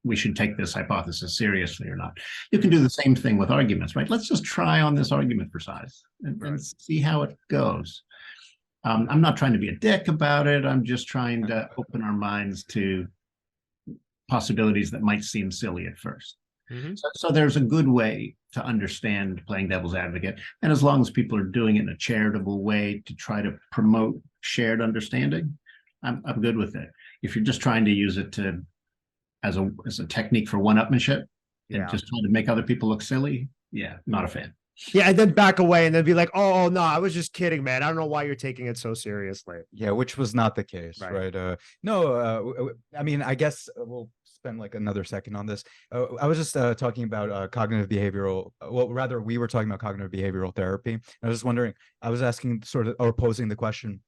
we should take this hypothesis seriously or not. You can do the same thing with arguments, right? Let's just try on this argument for size and see how it goes. I'm not trying to be a dick about it. I'm just trying to open our minds to possibilities that might seem silly at first. Mm-hmm. So there's a good way to understand playing devil's advocate. And as long as people are doing it in a charitable way to try to promote shared understanding, I'm good with it. If you're just trying to use it as a technique for one-upmanship and just trying to make other people look silly, not a fan. Yeah, and then back away and then be like, oh, no, I was just kidding, man. I don't know why you're taking it so seriously. Yeah, which was not the case, right? I mean, I guess we'll spend like another second on this. I was just talking about cognitive behavioral, well, rather we were talking about cognitive behavioral therapy. I was just wondering, I was asking sort of, or posing the question,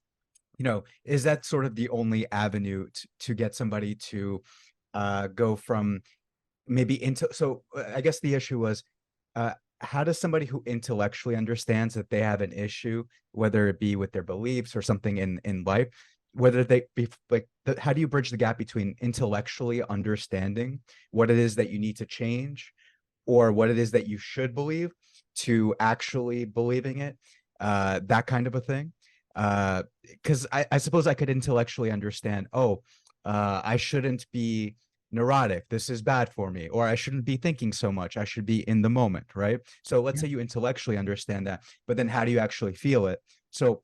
is that sort of the only avenue to get somebody to go from maybe into, so I guess the issue was, how does somebody who intellectually understands that they have an issue, whether it be with their beliefs or something in life, whether they be like, how do you bridge the gap between intellectually understanding what it is that you need to change or what it is that you should believe to actually believing it, that kind of a thing? Because I suppose I could intellectually understand, I shouldn't be neurotic, this is bad for me, or I shouldn't be thinking so much, I should be in the moment, right? So let's say you intellectually understand that, but then how do you actually feel it? So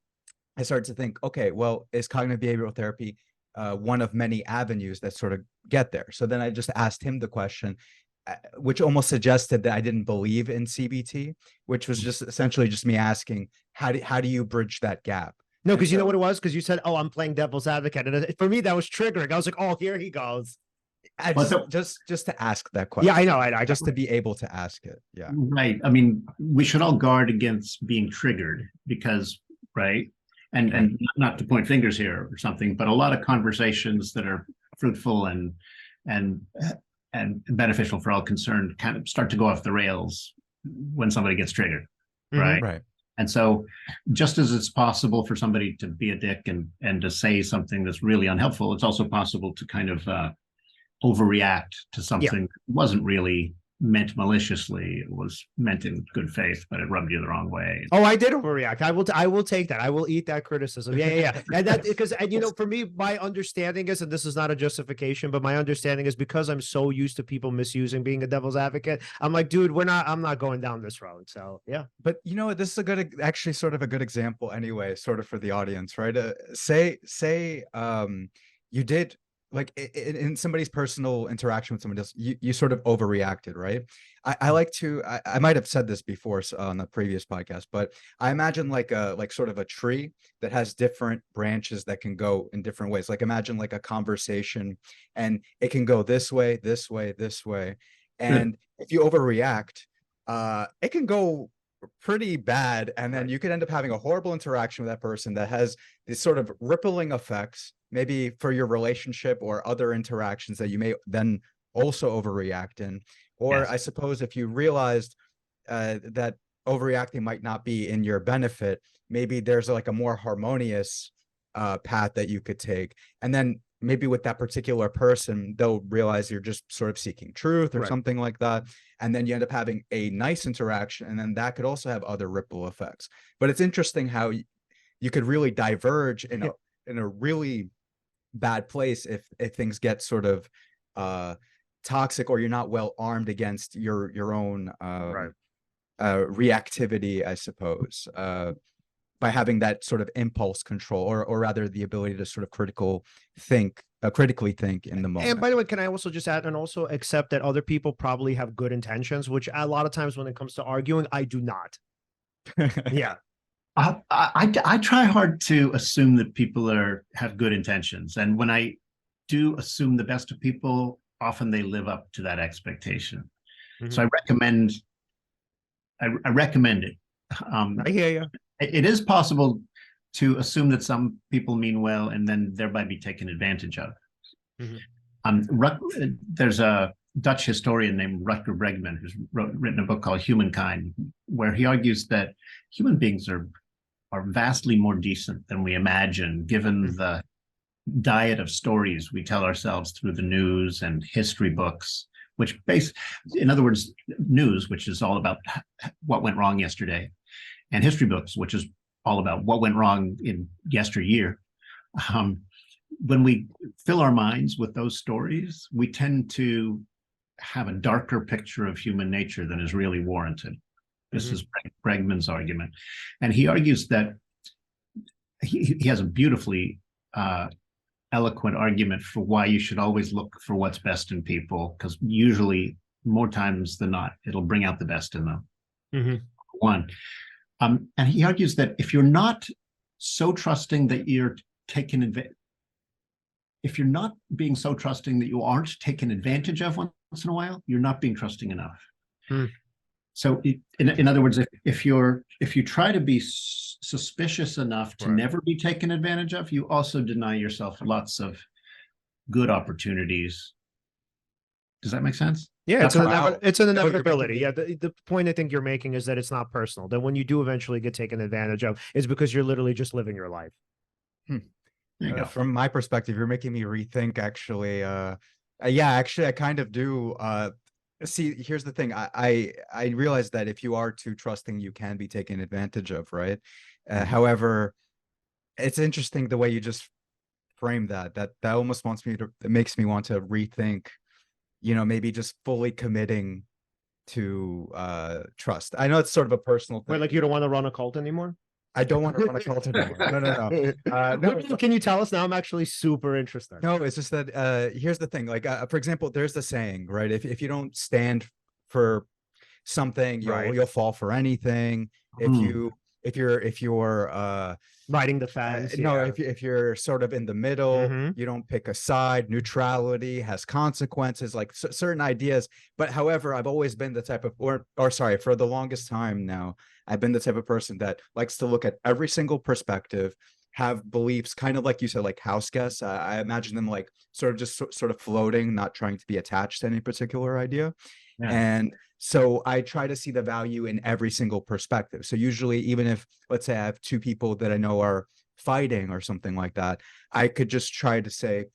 I started to think, okay, well, is cognitive behavioral therapy one of many avenues that sort of get there? So then I just asked him the question, which almost suggested that I didn't believe in CBT, which was just essentially just me asking, how do you bridge that gap? No, because you know what it was? Because you said, oh, I'm playing devil's advocate. And for me, that was triggering. I was like, oh, here he goes. Just to ask that question. Yeah, I know. Just to be able to ask it. Yeah. Right. I mean, we should all guard against being triggered because, right. And not to point fingers here or something, but a lot of conversations that are fruitful and beneficial for all concerned kind of start to go off the rails when somebody gets triggered. Right. Mm-hmm. Right. And so just as it's possible for somebody to be a dick and to say something that's really unhelpful, it's also possible to kind of overreact to something that wasn't really meant maliciously. It was meant in good faith, but it rubbed you the wrong way. Oh, I did overreact. I will take that. I will eat that criticism. Yeah. And that because, and for me, my understanding is, and this is not a justification, but my understanding is because I'm so used to people misusing being a devil's advocate. I'm like, dude, I'm not going down this road. So yeah. But this is actually sort of a good example anyway, sort of for the audience, right? Say you did, like in somebody's personal interaction with someone else, you sort of overreacted, right? I like to, I might have said this before on the previous podcast, but I imagine like sort of a tree that has different branches that can go in different ways. Like imagine like a conversation and it can go this way, this way, this way. And if you overreact, it can go pretty bad. And then you could end up having a horrible interaction with that person that has these sort of rippling effects, maybe for your relationship or other interactions that you may then also overreact in. Or I suppose if you realized that overreacting might not be in your benefit, maybe there's like a more harmonious path that you could take. And then maybe with that particular person, they'll realize you're just sort of seeking truth or Right. something like that. And then you end up having a nice interaction. And then that could also have other ripple effects. But it's interesting how you could really diverge in a really bad place if things get sort of toxic, or you're not well armed against your own Right. reactivity, I suppose, by having that sort of impulse control, or rather the ability to sort of critically think in the moment. And by the way, can I also just add and also accept that other people probably have good intentions, which a lot of times when it comes to arguing, I do not. Yeah. I try hard to assume that people have good intentions, and when I do assume the best of people, often they live up to that expectation. So I recommend it. I hear you. It is possible to assume that some people mean well and then thereby be taken advantage of. There's a Dutch historian named Rutger Bregman who's written a book called Humankind, where he argues that human beings are vastly more decent than we imagine, given the diet of stories we tell ourselves through the news and history books, in other words, news, which is all about what went wrong yesterday, and history books, which is all about what went wrong in yesteryear. When we fill our minds with those stories, we tend to have a darker picture of human nature than is really warranted. This is Bregman's argument. And he argues that he has a beautifully eloquent argument for why you should always look for what's best in people, because usually, more times than not, it'll bring out the best in them. One. And he argues that if you're not so trusting that you're taken advantage, if you're not being so trusting that you aren't taken advantage of once in a while, you're not being trusting enough. So in other words, if you try to be suspicious enough to never be taken advantage of, you also deny yourself lots of good opportunities. Does that make sense? Yeah, it's an inevitability. Yeah, the point I think you're making is that it's not personal. That when you do eventually get taken advantage of, it's because you're literally just living your life. From my perspective, you're making me rethink, actually. Actually, I kind of do. See, here's the thing. I realize that if you are too trusting, you can be taken advantage of, right? However, it's interesting the way you just frame that almost it makes me want to rethink, maybe just fully committing to trust. I know it's sort of a personal thing. Wait, like you don't want to run a cult anymore? I don't want to run a cult anymore. No. No. Can you tell us now? I'm actually super interested. No, it's just that here's the thing. Like, for example, there's the saying, right? If you don't stand for something, you'll fall for anything. If you're riding the fence, if you're sort of in the middle, you don't pick a side. Neutrality has consequences, like certain ideas. But however, I've always been the type of, for the longest time now, I've been the type of person that likes to look at every single perspective, have beliefs, kind of like you said, like house guests. I imagine them like sort of floating, not trying to be attached to any particular idea. Yeah. And so I try to see the value in every single perspective. So usually, even if, let's say, I have two people that I know are fighting or something like that, I could just try to say,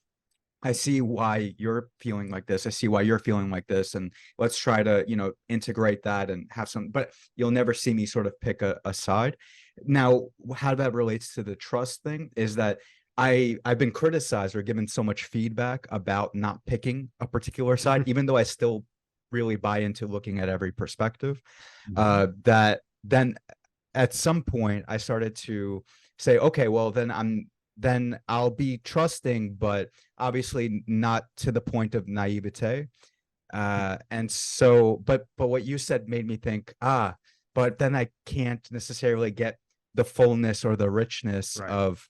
I see why you're feeling like this. I see why you're feeling like this. And let's try to, integrate that and have some, but you'll never see me sort of pick a side. Now, how that relates to the trust thing is that I've been criticized or given so much feedback about not picking a particular side, even though I still really buy into looking at every perspective, that then at some point I started to say, okay, well, then I'll be trusting, but obviously not to the point of naivete. And so, but what you said made me think, but then I can't necessarily get the fullness or the richness of,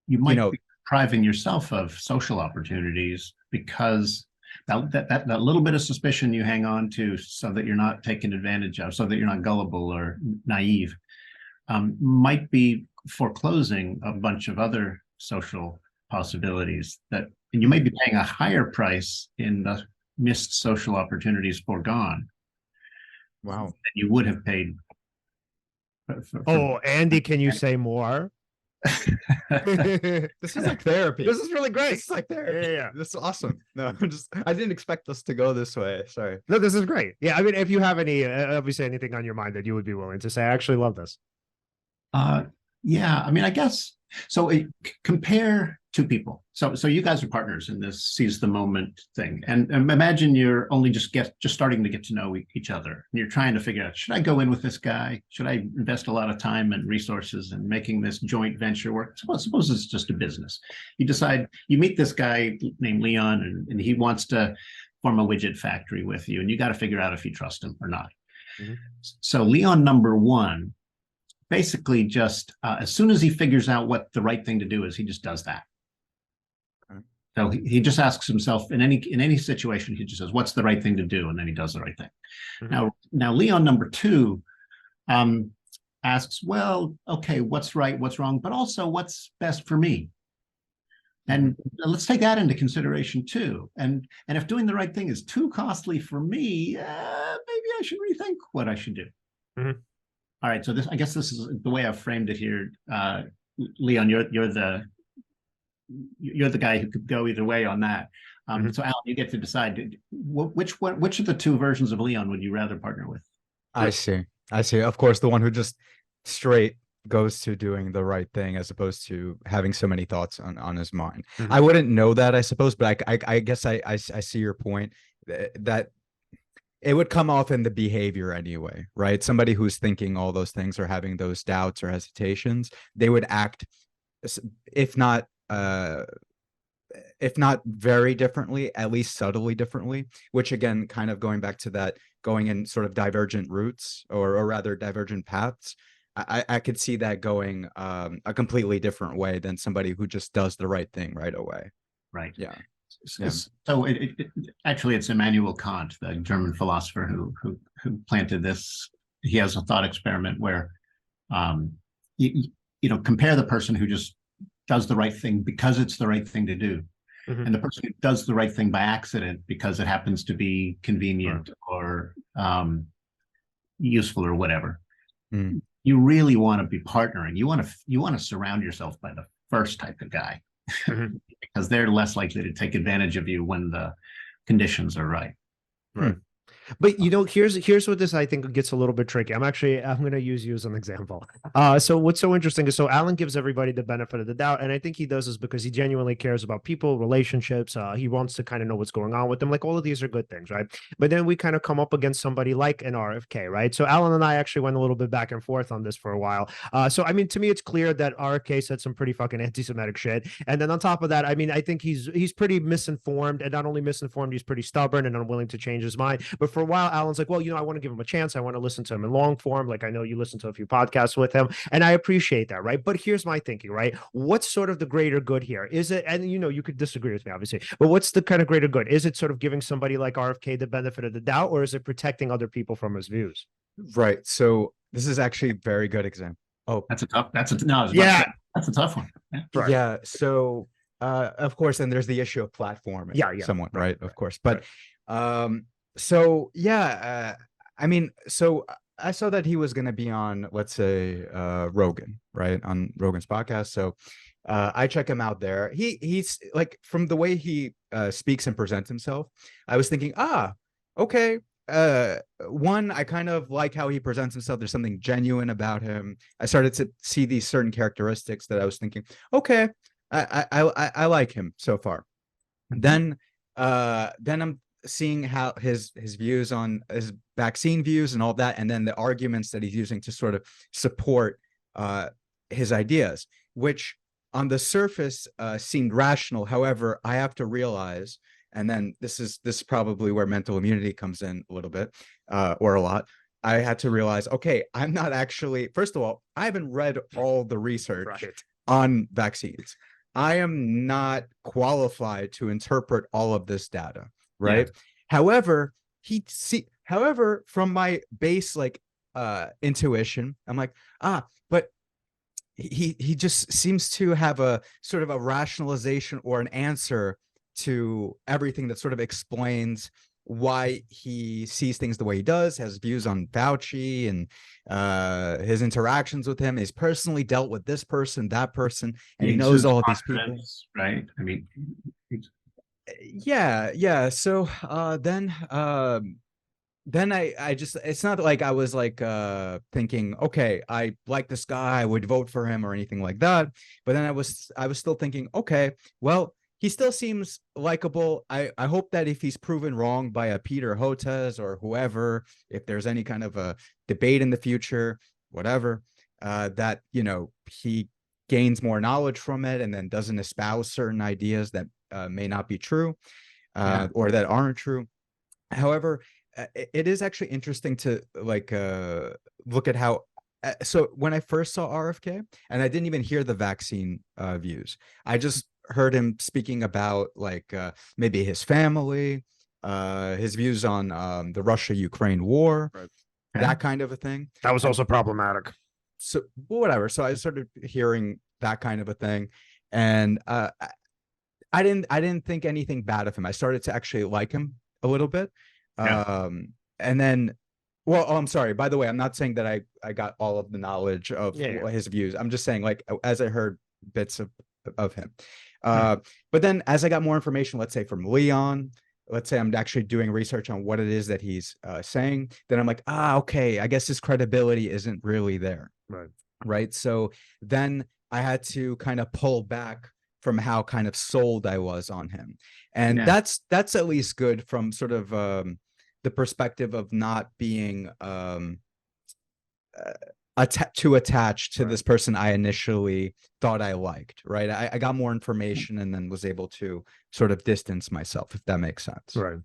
you might be depriving yourself of social opportunities because that little bit of suspicion you hang on to so that you're not taken advantage of, so that you're not gullible or naive, might be foreclosing a bunch of other social possibilities and you may be paying a higher price in the missed social opportunities foregone. Wow. That you would have paid. Andy, can you say more? This is like therapy. This is really great. This is like therapy. Yeah. This is awesome. No, I didn't expect us to go this way. Sorry. No, this is great. Yeah, I mean, if you have any, obviously anything on your mind that you would be willing to say, I actually love this. Yeah, I mean, I guess so. Compare two people. So you guys are partners in this seize the moment thing, and imagine you're only just starting to get to know each other, and you're trying to figure out, should I go in with this guy? Should I invest a lot of time and resources in making this joint venture work? Suppose it's just a business. You decide, you meet this guy named Leon, and he wants to form a widget factory with you, and you got to figure out if you trust him or not. Mm-hmm. So Leon number one, basically just as soon as he figures out what the right thing to do is, he just does that. Okay. So he just asks himself in any situation, he just says, what's the right thing to do? And then he does the right thing. Mm-hmm. Now Leon number two asks, well, okay, what's right, what's wrong, but also what's best for me? And let's take that into consideration too. And if doing the right thing is too costly for me, maybe I should rethink what I should do. Mm-hmm. All right, so I guess this is the way I've framed it here. Leon, you're the guy who could go either way on that. Mm-hmm. So Alan, you get to decide which of the two versions of Leon would you rather partner with? I see. Of course, the one who just straight goes to doing the right thing as opposed to having so many thoughts on his mind. Mm-hmm. I wouldn't know that, I suppose, but I guess I see your point that it would come off in the behavior anyway, right? Somebody who's thinking all those things or having those doubts or hesitations, they would act, if not very differently, at least subtly differently, which again, kind of going back to that, going in sort of divergent routes or rather divergent paths, I could see that going a completely different way than somebody who just does the right thing right away. Right. Yeah. Yeah. So actually, it's Immanuel Kant, the German philosopher who planted this. He has a thought experiment where, you compare the person who just does the right thing because it's the right thing to do, mm-hmm. and the person who does the right thing by accident because it happens to be convenient or useful or whatever. Mm. You really want to be partnering. You want to surround yourself by the first type of guy. Mm-hmm. Because they're less likely to take advantage of you when the conditions are right. Right. But here's what this I think gets a little bit tricky. I'm going to use you as an example. So what's so interesting is, so Alen gives everybody the benefit of the doubt, and I think he does this because he genuinely cares about people, relationships. He wants to kind of know what's going on with them. Like, all of these are good things, right? But then we kind of come up against somebody like an RFK, right? So Alen and I actually went a little bit back and forth on this for a while. So I mean, to me, it's clear that RFK said some pretty fucking anti-Semitic shit, and then on top of that, I mean, I think he's pretty misinformed, and not only misinformed, he's pretty stubborn and unwilling to change his mind. But for a while, Alan's like, well, I want to give him a chance. I want to listen to him in long form. Like, I know you listen to a few podcasts with him, and I appreciate that, right? But here's my thinking, right? What's sort of the greater good here? Is it, and you could disagree with me, obviously, but what's the kind of greater good? Is it sort of giving somebody like RFK the benefit of the doubt, or is it protecting other people from his views? Right. So this is actually a very good example. Oh, that's a tough one. Yeah. Right. Yeah. So, of course, and there's the issue of platforming. Yeah. Somewhat, right? Of course. But, so yeah, I mean, so I saw that he was going to be on, let's say, Rogan, right, on Rogan's podcast. So I check him out there. He's like, from the way he speaks and presents himself, I was thinking, okay. One, I kind of like how he presents himself. There's something genuine about him. I started to see these certain characteristics that I was thinking, okay, I like him so far. Then I'm seeing how his views on his vaccine views and all that, and then the arguments that he's using to sort of support his ideas, which on the surface seemed rational. However, I have to realize, and then this is probably where mental immunity comes in a little bit, or a lot. I had to realize, okay, I'm not actually, first of all, I haven't read all the research on vaccines. I am not qualified to interpret all of this data, right? Yeah. However, from my base intuition, I'm like, but he just seems to have a sort of a rationalization or an answer to everything that sort of explains why he sees things the way he does, has views on Fauci and his interactions with him. He's personally dealt with this person, that person, and he knows all of these people. Right? I mean, yeah. So then I just, it's not like I was like thinking, okay, I like this guy, I would vote for him or anything like that. But then I was still thinking, okay, well, he still seems likable. I hope that if he's proven wrong by a Peter Hotez or whoever, if there's any kind of a debate in the future, whatever, that, you know, he gains more knowledge from it and then doesn't espouse certain ideas that may not be true or that aren't true. However, it is actually interesting to like look at how. So when I first saw RFK, and I didn't even hear the vaccine views, I just heard him speaking about like maybe his family, his views on the Russia-Ukraine war, Right. that kind of a thing. That was also problematic. So whatever. So I started hearing that kind of a thing, and I didn't think anything bad of him. I started to actually like him a little bit. And then, well, I'm sorry, by the way, I'm not saying that I got all of the knowledge of his views. I'm just saying, like, as I heard bits of him. But then as I got more information, let's say from Leon, let's say I'm actually doing research on what it is that he's saying, then I'm like, okay, I guess his credibility isn't really there. Right. So then I had to kind of pull back from how kind of sold I was on him. And that's at least good from sort of the perspective of not being too attached to this person I initially thought I liked, right? I got more information and then was able to sort of distance myself, if that makes sense. Right.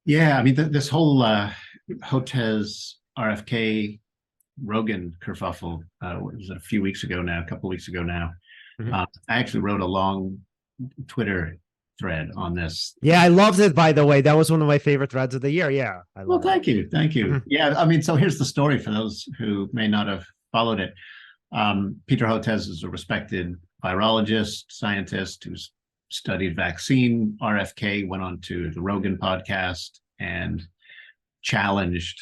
Yeah, I mean, this whole Hotez RFK Rogan kerfuffle was a few weeks ago now, a couple of weeks ago now. I actually wrote a long Twitter thread on this. Yeah, I loved it, by the way. That was one of my favorite threads of the year. Yeah. Well, thank you. Yeah, I mean, so here's the story for those who may not have followed it. Peter Hotez is a respected virologist, scientist who's studied vaccine. RFK went on to the Rogan podcast and challenged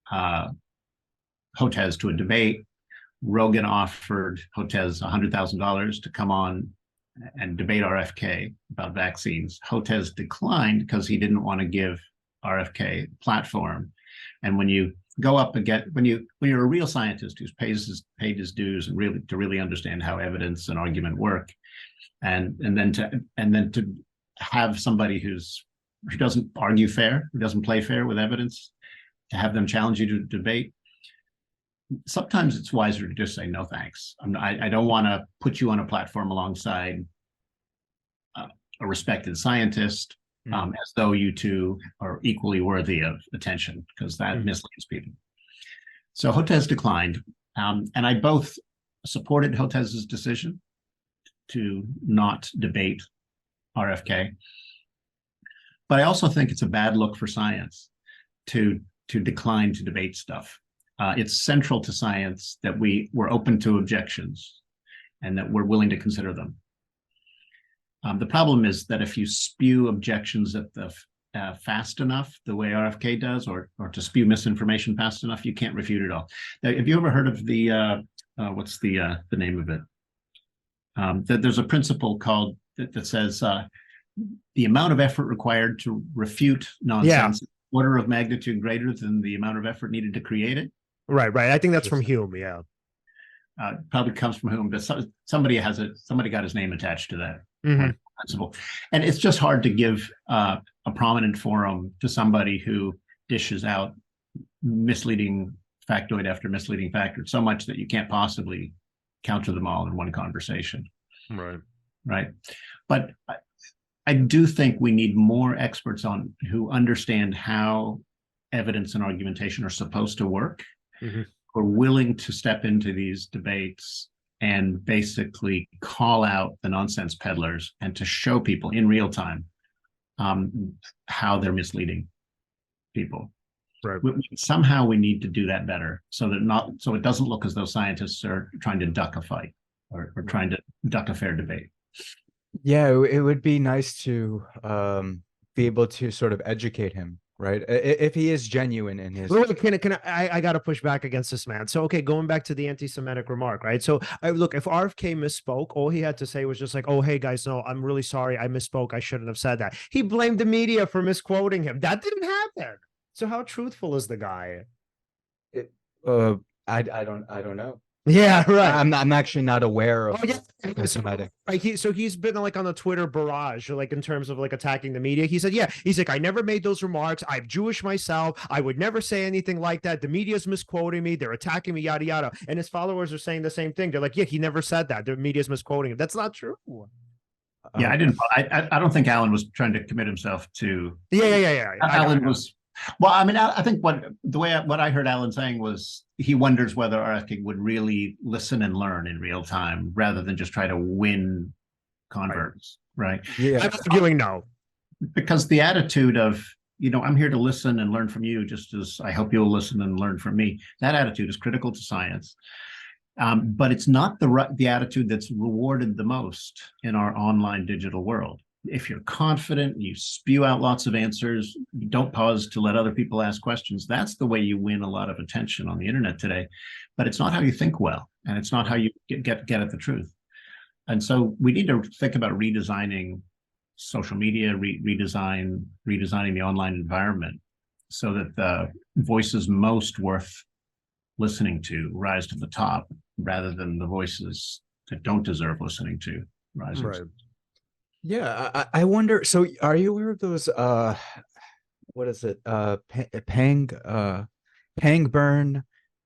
Hotez to a debate. Rogan offered Hotez $100,000 to come on and debate RFK about vaccines. Hotez declined because he didn't want to give RFK a platform. And when you go up again, when you're a real scientist who's paid his dues and really understand how evidence and argument work, and then to have somebody who doesn't argue fair, who doesn't play fair with evidence, to have them challenge you to debate, sometimes it's wiser to just say no thanks. I don't want to put you on a platform alongside a respected scientist as though you two are equally worthy of attention, because that misleads people. So Hotez declined, and I both supported Hotez's decision to not debate RFK, but I also think it's a bad look for science to decline to debate stuff. It's central to science that we're open to objections and that we're willing to consider them. The problem is that if you spew objections at the fast enough, the way RFK does, or to spew misinformation fast enough, you can't refute it all. Now, have you ever heard of the what's the name of it? There's a principle called that says the amount of effort required to refute nonsense order of magnitude greater than the amount of effort needed to create it. Right. I think that's from Hume. Yeah. Probably comes from Hume, but somebody got his name attached to that principle. And it's just hard to give a prominent forum to somebody who dishes out misleading factoid after misleading factoid so much that you can't possibly counter them all in one conversation. Right. But I do think we need more experts who understand how evidence and argumentation are supposed to work. Who are willing to step into these debates and basically call out the nonsense peddlers and to show people in real time how they're misleading people. Somehow we need to do that better so it doesn't look as though scientists are trying to duck a fight or trying to duck a fair debate. Yeah, it would be nice to be able to sort of educate him, right? If he is genuine in his. Look, I got to push back against this, man. So, okay, going back to the anti-Semitic remark, right? So, look, if RFK misspoke, all he had to say was just like, "Oh, hey guys, no, I'm really sorry, I misspoke. I shouldn't have said that." He blamed the media for misquoting him. That didn't happen. So, how truthful is the guy? I don't know. Yeah, right. I'm actually not aware of Oh, yeah. anti-Semitic. Right. So he's been like on the Twitter barrage, like in terms of like attacking the media. He said, yeah, he's like, I never made those remarks. I'm Jewish myself. I would never say anything like that. The media's misquoting me. They're attacking me, yada, yada. And his followers are saying the same thing. They're like, yeah, he never said that. The media's misquoting him. That's not true. Yeah, I don't think Alen was trying to commit himself to. Yeah. Alen was. Well, I mean, I think what I heard Alen saying was he wonders whether RFK would really listen and learn in real time rather than just try to win converts, right? Yeah, I'm arguing no. Because the attitude of, I'm here to listen and learn from you, just as I hope you'll listen and learn from me. That attitude is critical to science. But it's not the attitude that's rewarded the most in our online digital world. If you're confident, you spew out lots of answers, you don't pause to let other people ask questions, that's the way you win a lot of attention on the internet today. But it's not how you think well, and it's not how you get at the truth. And so we need to think about redesigning social media, redesigning the online environment so that the voices most worth listening to rise to the top rather than the voices that don't deserve listening to rise. Right. Yeah, I wonder. So, are you aware of those? What is it? Pangburn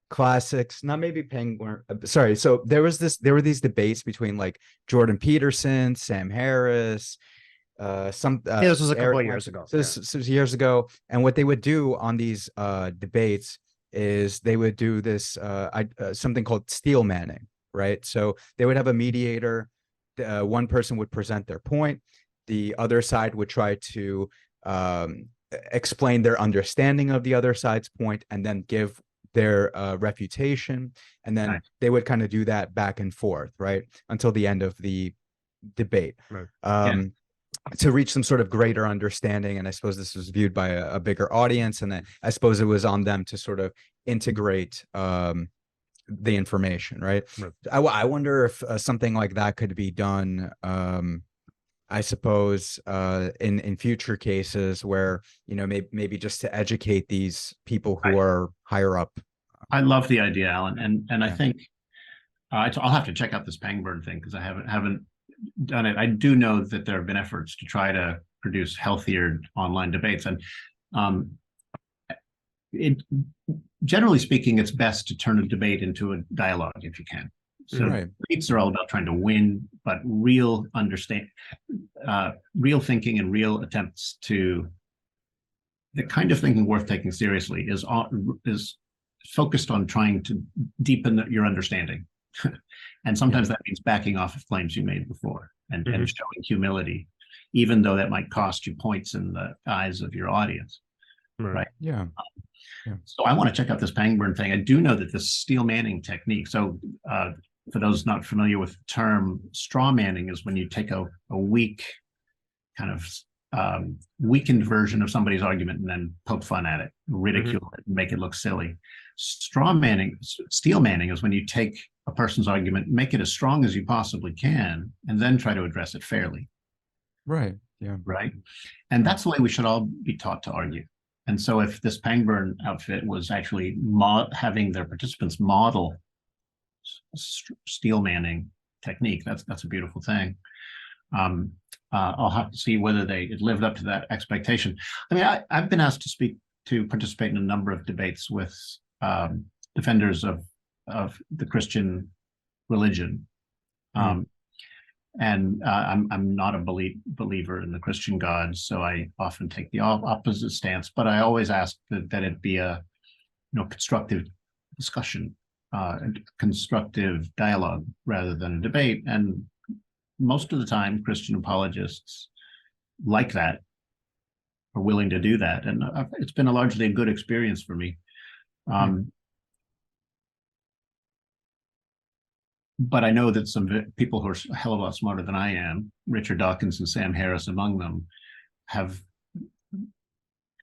classics. Not maybe Pangburn. Sorry. So there were these debates between like Jordan Peterson, Sam Harris. This was a couple of years ago. This was years ago, and what they would do on these debates is they would do this something called steel manning, right? So they would have a mediator. One person would present their point, the other side would try to explain their understanding of the other side's point and then give their refutation, and then they would kind of do that back and forth, right, until the end of the debate. Right. To reach some sort of greater understanding. And I suppose this was viewed by a bigger audience, and then I suppose it was on them to sort of integrate the information, right? I wonder if something like that could be done, I suppose, in future cases where, maybe just to educate these people who are higher up. I love the idea, Alen, and I think I'll have to check out this Pangburn thing because I haven't done it. I do know that there have been efforts to try to produce healthier online debates, and generally speaking, it's best to turn a debate into a dialogue if you can. So debates are all about trying to win, but real thinking and real attempts to the kind of thinking worth taking seriously is focused on trying to deepen your understanding. And sometimes that means backing off of claims you made before and showing humility, even though that might cost you points in the eyes of your audience. Right. Yeah. So I want to check out this Pangburn thing. I do know that this steel manning technique. So for those not familiar with the term, straw manning is when you take a weak kind of weakened version of somebody's argument and then poke fun at it, ridicule it, and make it look silly. Steel manning is when you take a person's argument, make it as strong as you possibly can, and then try to address it fairly. Right. Yeah. Right. And that's the way we should all be taught to argue. And so if this Pangburn outfit was actually having their participants model steel manning technique, that's a beautiful thing. I'll have to see whether it lived up to that expectation. I mean, I've been asked to participate in a number of debates with defenders of the Christian religion. And I'm not a believer in the Christian God, so I often take the opposite stance. But I always ask that it be a constructive discussion, constructive dialogue rather than a debate. And most of the time, Christian apologists like that, are willing to do that, and it's been largely a good experience for me. But I know that some people who are a hell of a lot smarter than I am, Richard Dawkins and Sam Harris among them, have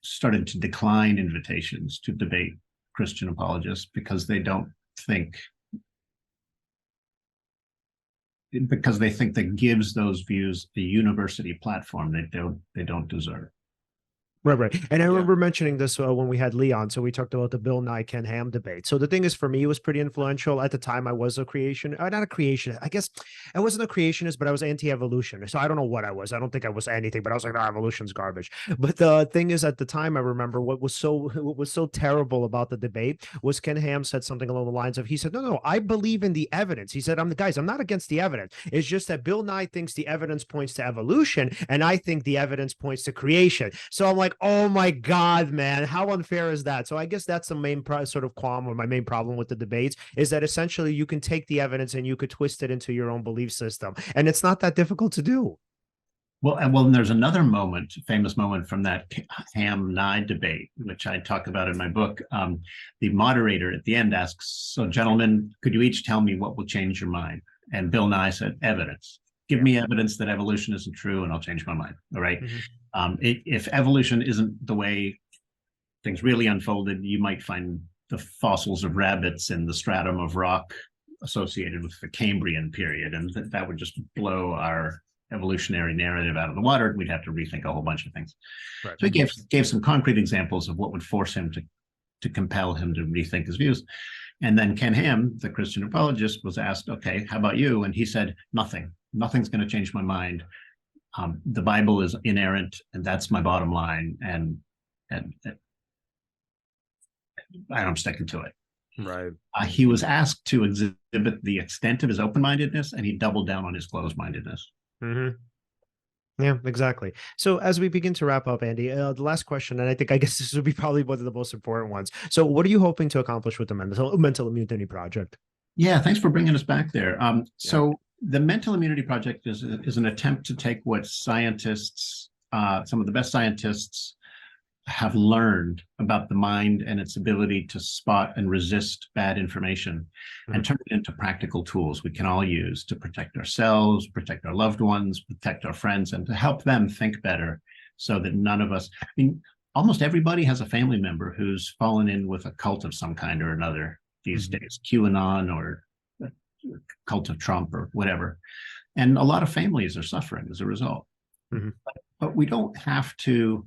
started to decline invitations to debate Christian apologists because they don't think, because they think that gives those views a university platform they don't deserve. Right. And I remember mentioning this when we had Leon. So we talked about the Bill Nye Ken Ham debate. So the thing is, for me, it was pretty influential at the time. I was a creation, not a creationist. I guess I wasn't a creationist, but I was anti-evolution. So I don't know what I was. I don't think I was anything, but I was like, no, evolution's garbage. But the thing is, at the time, I remember what was so terrible about the debate was Ken Ham said something along the lines of, he said, no, I believe in the evidence. He said, I'm not against the evidence. It's just that Bill Nye thinks the evidence points to evolution, and I think the evidence points to creation. So I'm like, oh my God, man, how unfair is that? So I guess that's the main sort of qualm, or my main problem with the debates, is that essentially you can take the evidence and you could twist it into your own belief system. And it's not that difficult to do. Well, and there's another moment, famous moment from that Ham-Nye debate, which I talk about in my book. The moderator at the end asks, so gentlemen, could you each tell me what will change your mind? And Bill Nye said, evidence. Give me evidence that evolution isn't true and I'll change my mind. All right. If evolution isn't the way things really unfolded, you might find the fossils of rabbits in the stratum of rock associated with the Cambrian period. And that would just blow our evolutionary narrative out of the water. We'd have to rethink a whole bunch of things. Right. So he gave some concrete examples of what would force him to compel him to rethink his views. And then Ken Ham, the Christian apologist, was asked, okay, how about you? And he said, nothing. Nothing's going to change my mind. The Bible is inerrant, and that's my bottom line. And I'm sticking to it. Right. He was asked to exhibit the extent of his open-mindedness, and he doubled down on his closed-mindedness. Yeah, exactly. So as we begin to wrap up, Andy, the last question, and I guess this would be probably one of the most important ones. So what are you hoping to accomplish with the Mental Immunity Project? Yeah, thanks for bringing us back there. So the Mental Immunity Project is an attempt to take what scientists, some of the best scientists, have learned about the mind and its ability to spot and resist bad information and turn it into practical tools we can all use to protect ourselves, protect our loved ones, protect our friends, and to help them think better so that none of us, I mean, almost everybody has a family member who's fallen in with a cult of some kind or another these days, QAnon or cult of Trump or whatever. And a lot of families are suffering as a result. But we don't have to.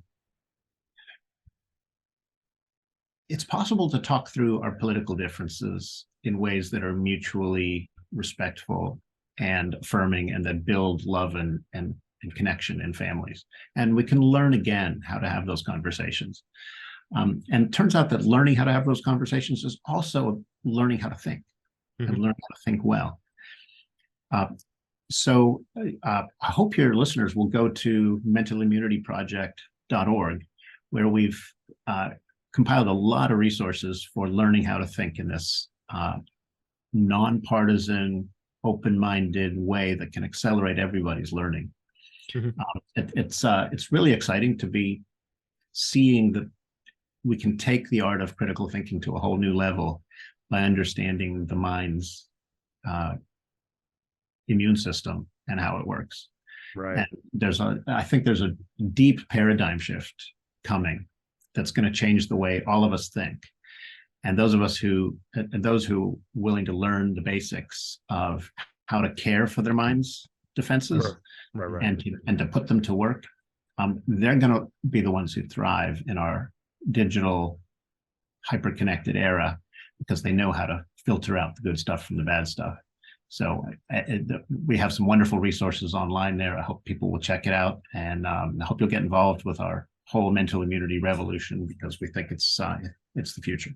It's possible to talk through our political differences in ways that are mutually respectful and affirming and that build love and connection in families. And we can learn again how to have those conversations. And it turns out that learning how to have those conversations is also learning how to think and learn how to think well. So I hope your listeners will go to mentalimmunityproject.org, where we've compiled a lot of resources for learning how to think in this nonpartisan, open-minded way that can accelerate everybody's learning. It's really exciting to be seeing that we can take the art of critical thinking to a whole new level by understanding the mind's immune system and how it works. Right. And I think there's a deep paradigm shift coming that's going to change the way all of us think. And those who willing to learn the basics of how to care for their mind's defenses and to put them to work, they're going to be the ones who thrive in our digital hyper-connected era because they know how to filter out the good stuff from the bad stuff. So we have some wonderful resources online there. I hope people will check it out, and I hope you'll get involved with our whole mental immunity revolution because we think it's the future.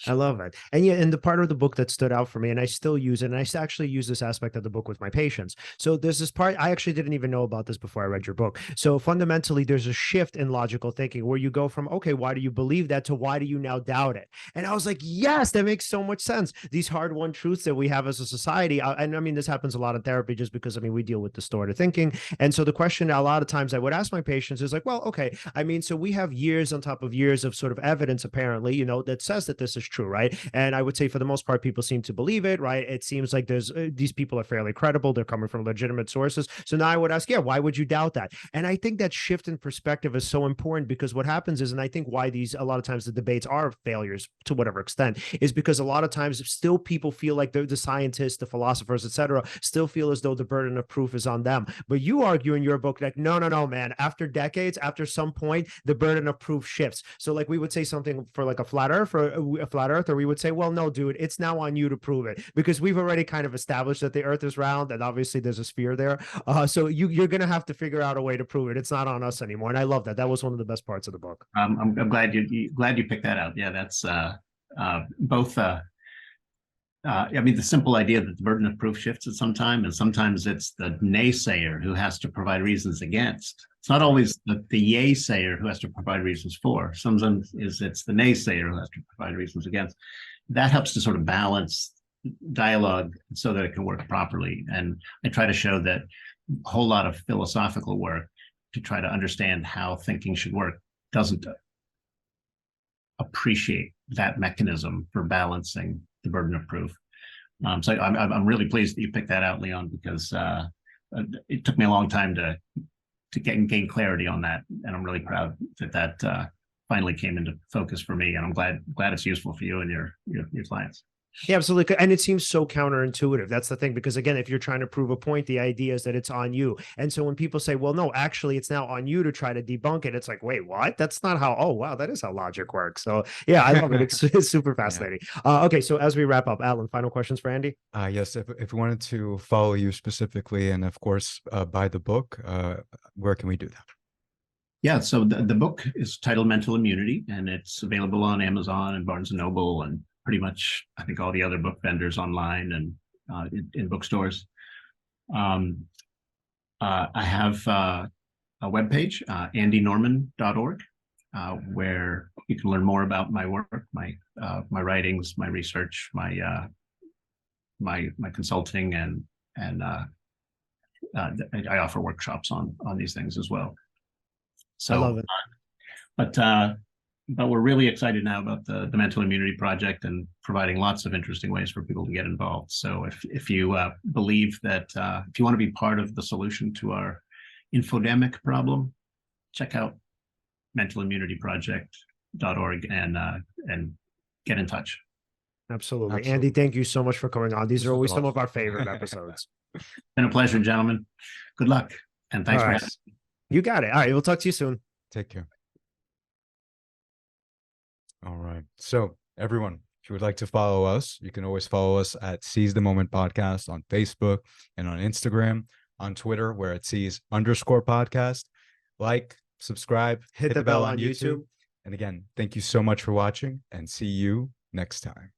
I love it. And the part of the book that stood out for me, and I still use it, and I actually use this aspect of the book with my patients. So there's this part, I actually didn't even know about this before I read your book. So fundamentally, there's a shift in logical thinking where you go from, okay, why do you believe that, to why do you now doubt it? And I was like, yes, that makes so much sense. These hard-won truths that we have as a society, and I mean, this happens a lot in therapy just because, I mean, we deal with distorted thinking. And so the question a lot of times I would ask my patients is like, well, okay, I mean, so we have years on top of years of sort of evidence, apparently, that says that this is true, right? And I would say for the most part, people seem to believe it, right? It seems like there's these people are fairly credible. They're coming from legitimate sources. So now I would ask, yeah, why would you doubt that? And I think that shift in perspective is so important, because what happens is, and I think why these, a lot of times the debates are failures to whatever extent, is because a lot of times still people feel like the scientists, the philosophers, etc., still feel as though the burden of proof is on them. But you argue in your book like, no, man, after decades, after some point, the burden of proof shifts. So like we would say something for like a flat earth, or a flat earth, or we would say, well, no, dude, it's now on you to prove it, because we've already kind of established that the earth is round, and obviously there's a sphere there. So you're going to have to figure out a way to prove it. It's not on us anymore. And I love that. That was one of the best parts of the book. I'm glad you picked that out. Yeah, that's both. I mean, the simple idea that the burden of proof shifts at some time, and sometimes it's the naysayer who has to provide reasons against. It's not always the yay-sayer who has to provide reasons for. Sometimes it's the naysayer who has to provide reasons against. That helps to sort of balance dialogue so that it can work properly. And I try to show that a whole lot of philosophical work to try to understand how thinking should work doesn't appreciate that mechanism for balancing the burden of proof. So I'm really pleased that you picked that out, Leon, because it took me a long time to gain clarity on that, and I'm really proud that finally came into focus for me, and I'm glad it's useful for you and your clients. Yeah, absolutely. And it seems so counterintuitive. That's the thing, because again, if you're trying to prove a point, the idea is that it's on you. And so when people say, well, no, actually, it's now on you to try to debunk it, it's like, wait, what? That's not how, oh, wow, that is how logic works. So yeah, I love it. It's super fascinating. Yeah. Okay, so as we wrap up, Alen, final questions for Andy? Yes, if we wanted to follow you specifically, and of course, buy the book, where can we do that? Yeah, so the book is titled Mental Immunity, and it's available on Amazon and Barnes & Noble and pretty much, I think, all the other book vendors online and in bookstores. I have a webpage, andynorman.org, where you can learn more about my work, my writings, my research, my consulting, and I offer workshops on these things as well. So, I love it. But we're really excited now about the Mental Immunity Project and providing lots of interesting ways for people to get involved. So if you believe that if you want to be part of the solution to our infodemic problem, check out mentalimmunityproject.org and get in touch. Absolutely. Andy, thank you so much for coming on. These are always some of our favorite episodes. Been a pleasure, gentlemen. Good luck, and thanks for having me. You got it. All right, we'll talk to you soon. Take care. All right. So everyone, if you would like to follow us, you can always follow us at Seize the Moment Podcast on Facebook and on Instagram, on Twitter, where it Seize_podcast. Like, subscribe, hit the bell on YouTube. And again, thank you so much for watching, and see you next time.